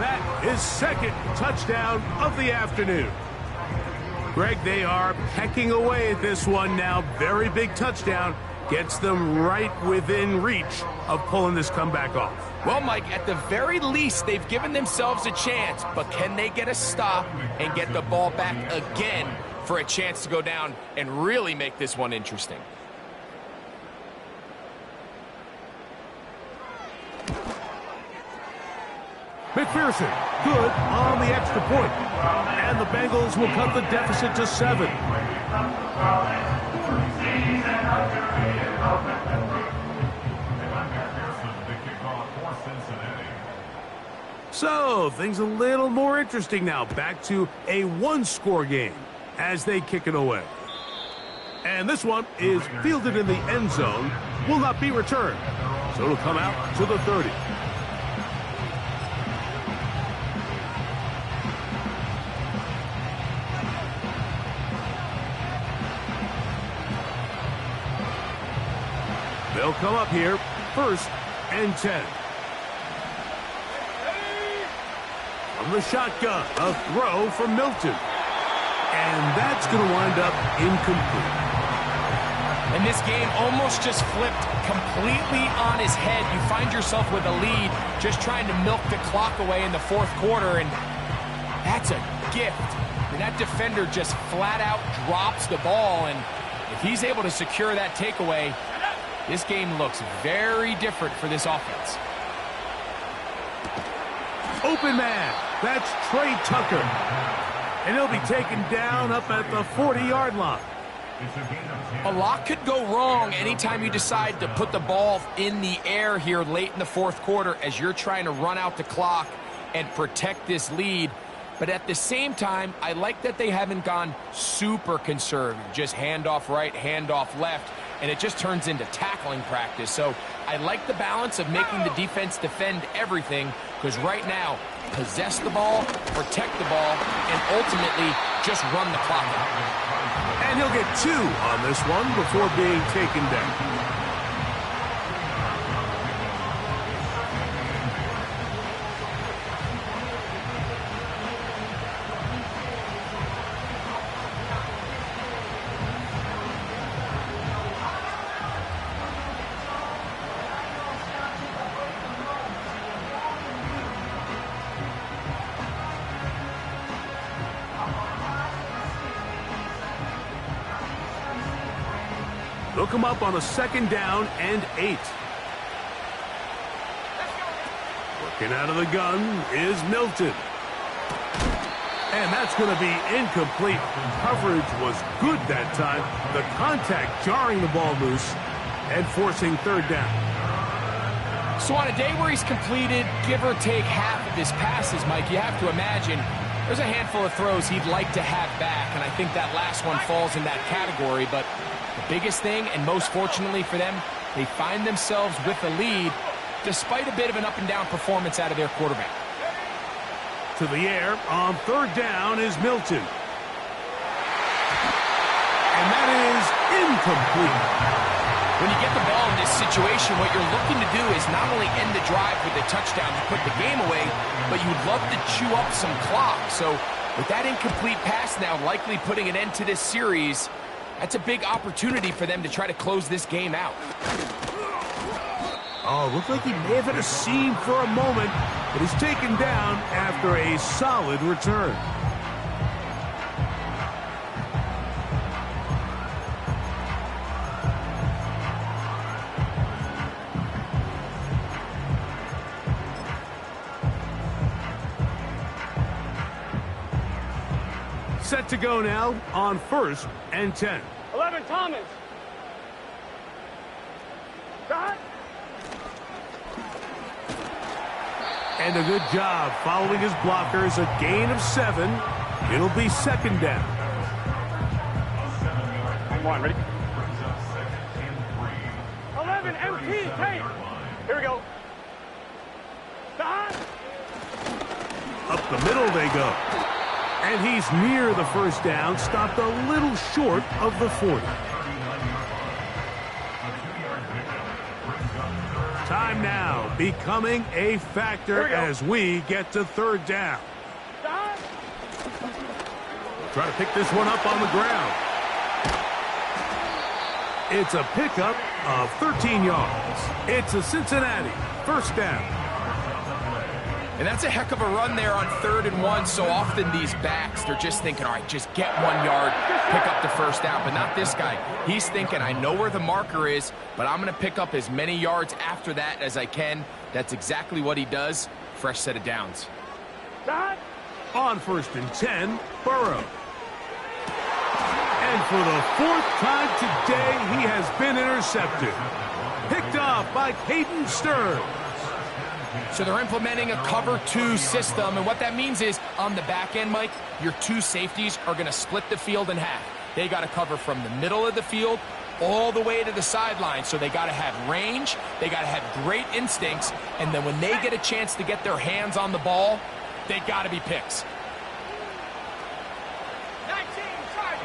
That is second touchdown of the afternoon. Greg, they are pecking away at this one now. Very big touchdown. Gets them right within reach of pulling this comeback off. Well, Mike, at the very least, they've given themselves a chance, but can they get a stop and get the ball back again for a chance to go down and really make this one interesting? McPherson, good on the extra point. And the Bengals will cut the deficit to 7. So, things a little more interesting now. Back to a one-score game as they kick it away. And this one is fielded in the end zone, will not be returned. So it'll come out to the 30. They'll come up here, 1st and 10. From the shotgun, a throw from Milton. And that's going to wind up incomplete. And this game almost just flipped completely on his head. You find yourself with a lead, just trying to milk the clock away in the 4th quarter, and that's a gift. And that defender just flat out drops the ball, and if he's able to secure that takeaway, this game looks very different for this offense. Open man. That's Trey Tucker. And he'll be taken down up at the 40-yard line. A lot could go wrong anytime you decide to put the ball in the air here late in the 4th quarter as you're trying to run out the clock and protect this lead. But at the same time, I like that they haven't gone super conservative, just handoff right, handoff left, and it just turns into tackling practice. So I like the balance of making the defense defend everything, because right now, possess the ball, protect the ball, and ultimately just run the clock out. And he'll get 2 on this one before being taken down. They'll come up on a 2nd down and 8. Working out of the gun is Milton. And that's going to be incomplete. Coverage was good that time. The contact jarring the ball loose and forcing 3rd down. So on a day where he's completed, give or take half of his passes, Mike, you have to imagine there's a handful of throws he'd like to have back, and I think that last one falls in that category. But the biggest thing, and most fortunately for them, they find themselves with the lead despite a bit of an up-and-down performance out of their quarterback. To the air on 3rd down is Milton. And that is incomplete. When you get the ball in this situation, what you're looking to do is not only end the drive with a touchdown to put the game away, but you'd love to chew up some clock. So with that incomplete pass now likely putting an end to this series, that's a big opportunity for them to try to close this game out. Oh, looked like he may have hit a seam for a moment, but he's taken down after a solid return. Set to go now on 1st and 10. 11, Thomas. Shot. And a good job following his blockers. A gain of 7. It'll be 2nd down. Come on, ready? 11, 11 MT tape. Here we go. Stop. Up the middle they go. And he's near the first down, stopped a little short of the 40. Time now becoming a factor as we get to third down. Stop. Try to pick this one up on the ground. It's a pickup of 13 yards. It's a Cincinnati first down. And that's a heck of a run there on 3rd and 1. So often these backs, they're just thinking, all right, just get 1 yard, pick up the first down. But not this guy. He's thinking, I know where the marker is, but I'm going to pick up as many yards after that as I can. That's exactly what he does. Fresh set of downs. Stop. On 1st and 10, Burrow. And for the 4th time today, he has been intercepted. Picked off by Hayden Stearns. So they're implementing a cover 2 system, and what that means is on the back end, Mike, your 2 safeties are going to split the field in half. They got to cover from the middle of the field all the way to the sideline, so they got to have range, they got to have great instincts, and then when they get a chance to get their hands on the ball, they got to be picks. 19 Tiger.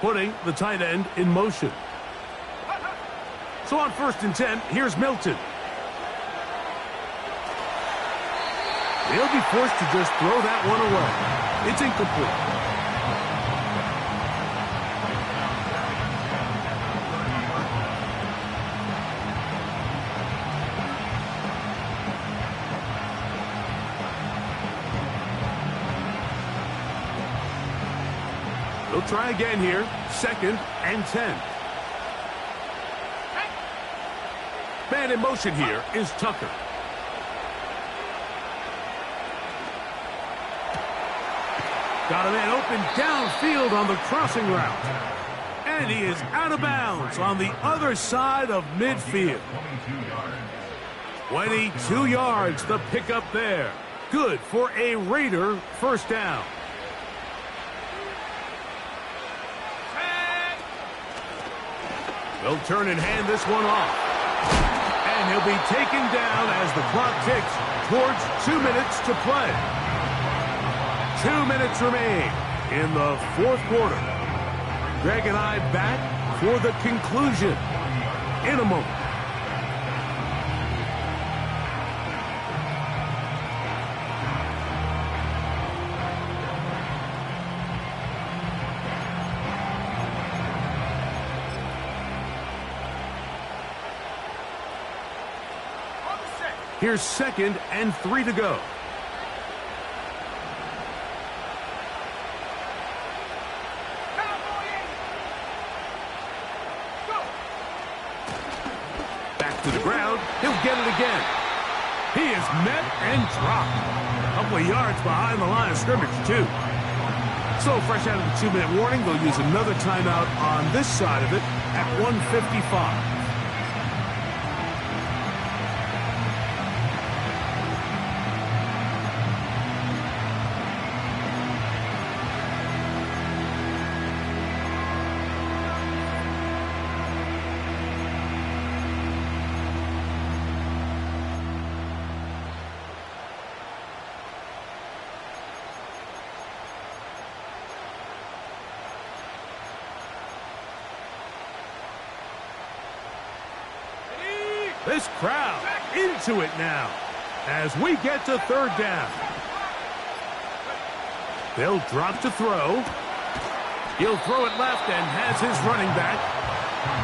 Putting the tight end in motion. So on 1st and 10, here's Milton. They'll be forced to just throw that one away. It's incomplete. They'll try again here. 2nd and 10. Man in motion here is Tucker. Got a man open downfield on the crossing route. And he is out of bounds on the other side of midfield. 22 yards the pickup there. Good for a Raider first down. They'll turn and hand this one off. And he'll be taken down as the clock ticks towards 2 minutes to play. 2 minutes remain in the 4th quarter. Greg and I back for the conclusion in a moment. Here's 2nd and 3 to go. Back to the ground. He'll get it again. He is met and dropped. A couple of yards behind the line of scrimmage, too. So fresh out of the 2-minute warning, they'll use another timeout on this side of it at 1:55. This crowd into it now as we get to 3rd down. They'll drop to throw. He'll throw it left and has his running back.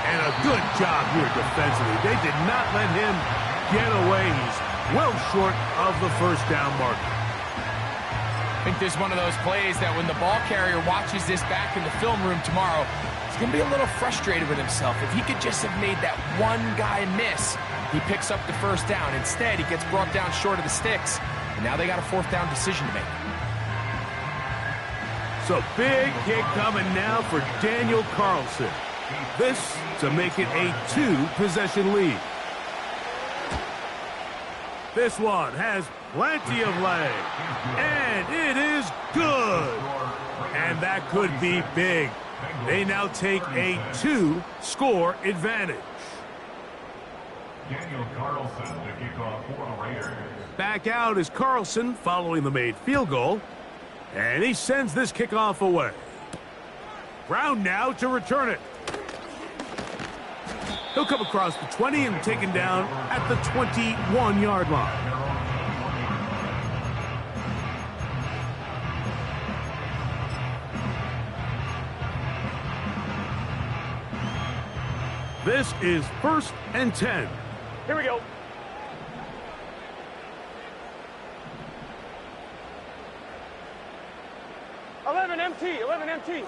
And a good job here defensively. They did not let him get away. He's well short of the first down marker. I think this is one of those plays that when the ball carrier watches this back in the film room tomorrow, he's going to be a little frustrated with himself. If he could just have made that one guy miss, he picks up the first down. Instead, he gets brought down short of the sticks, and now they got a 4th down decision to make. So big kick coming now for Daniel Carlson. This to make it a 2-possession lead. This one has plenty of leg, and it is good. And that could be big. They now take a 2-score advantage. Daniel Carlson to kick off for the Raiders. Back out is Carlson following the made field goal. And he sends this kickoff away. Brown now to return it. He'll come across the 20 and taken down at the 21-yard line. This is 1st and 10. Here we go. Eleven MT.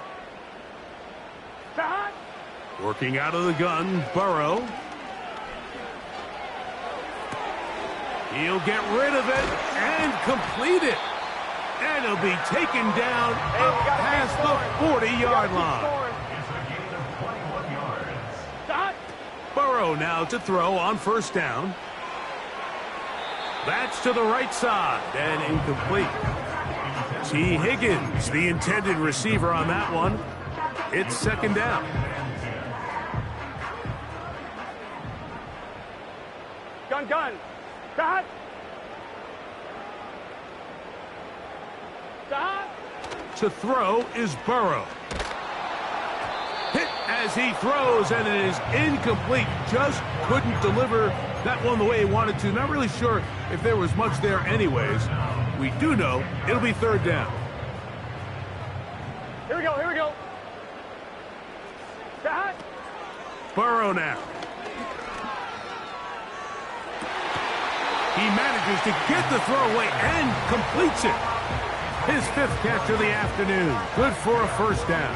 Shot. Working out of the gun, Burrow. He'll get rid of it and complete it. And he'll be taken down up past the 40-yard line. Burrow now to throw on 1st down. That's to the right side and incomplete. T. Higgins, the intended receiver on that one. It's 2nd down. Gun. Shot. To throw is Burrow. Hit as he throws, and it is incomplete. Just couldn't deliver that one the way he wanted to. Not really sure if there was much there anyways. We do know it'll be 3rd down. Here we go. Shot. Burrow now. He manages to get the throw away and completes it. His 5th catch of the afternoon. Good for a 1st down.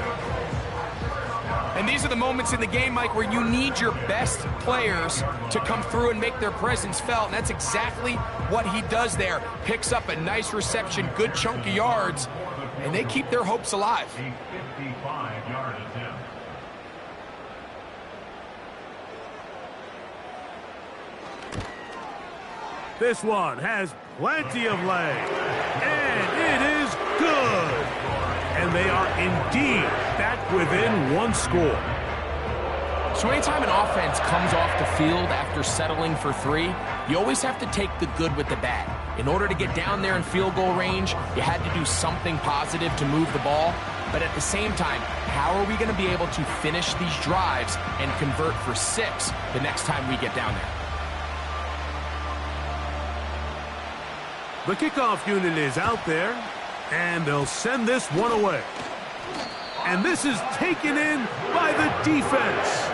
And these are the moments in the game, Mike, where you need your best players to come through and make their presence felt. And that's exactly what he does there. Picks up a nice reception, good chunk of yards, and they keep their hopes alive. A 55-yard attempt. This one has plenty of leg, and it is good. And they are indeed back within 1 score. So anytime an offense comes off the field after settling for 3, you always have to take the good with the bad. In order to get down there in field goal range, you had to do something positive to move the ball. But at the same time, how are we going to be able to finish these drives and convert for 6 the next time we get down there? The kickoff unit is out there, and they'll send this one away. And this is taken in by the defense.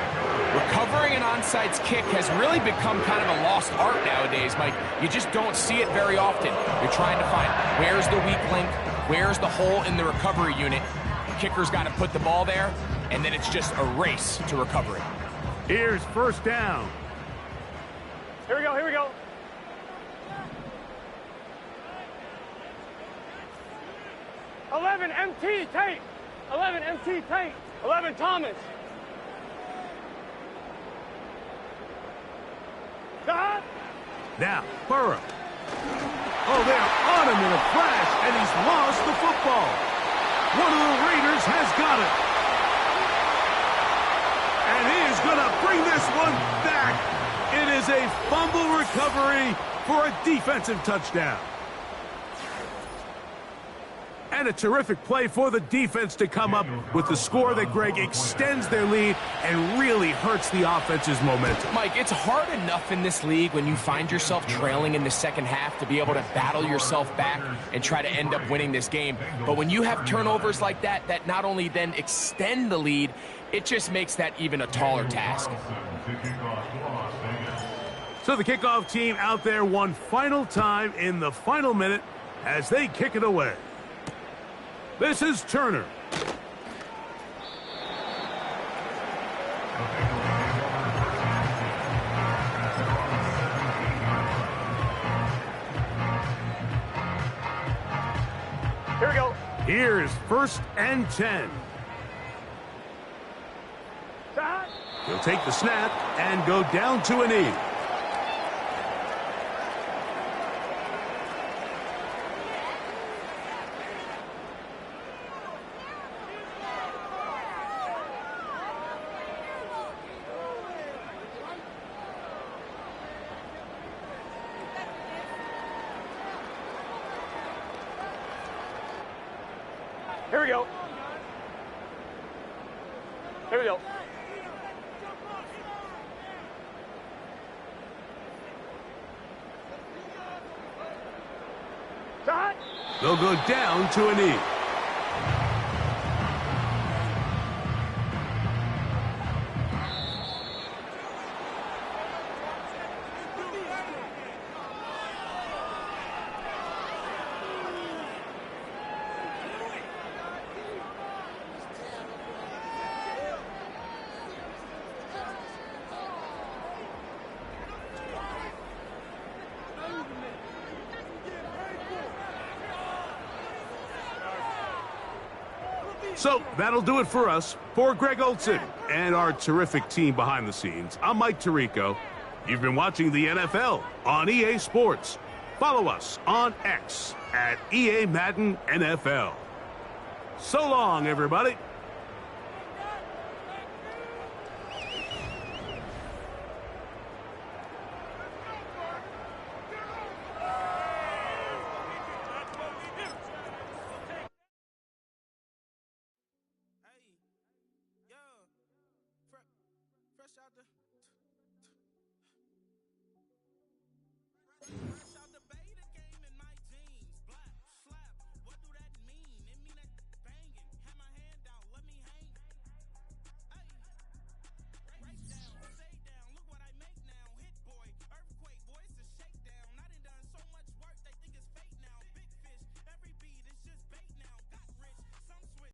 Recovering an onside kick has really become kind of a lost art nowadays, Mike. You just don't see it very often. You're trying to find where's the weak link, where's the hole in the recovery unit. The kicker's got to put the ball there, and then it's just a race to recover it. Here's 1st down. Here we go. 11 MT Tate. 11 MT Tate. 11 Thomas. Shot. Now, Burrow. Oh, they're on him in a flash, and he's lost the football. One of the Raiders has got it. And he is going to bring this one back. It is a fumble recovery for a defensive touchdown. And a terrific play for the defense to come up with the score that, Greg, extends their lead and really hurts the offense's momentum. Mike, it's hard enough in this league when you find yourself trailing in the second half to be able to battle yourself back and try to end up winning this game. But when you have turnovers like that, that not only then extend the lead, it just makes that even a taller task. So the kickoff team out there one final time in the final minute as they kick it away. This is Turner. Here we go. Here's 1st and 10. Shot. He'll take the snap and go down to a knee. Here we go. Here we go. Shot. They'll go down to a knee. So that'll do it for us. For Greg Olson and our terrific team behind the scenes, I'm Mike Tirico. You've been watching the NFL on EA Sports. Follow us on X at EA Madden NFL. So long, everybody. Fresh out the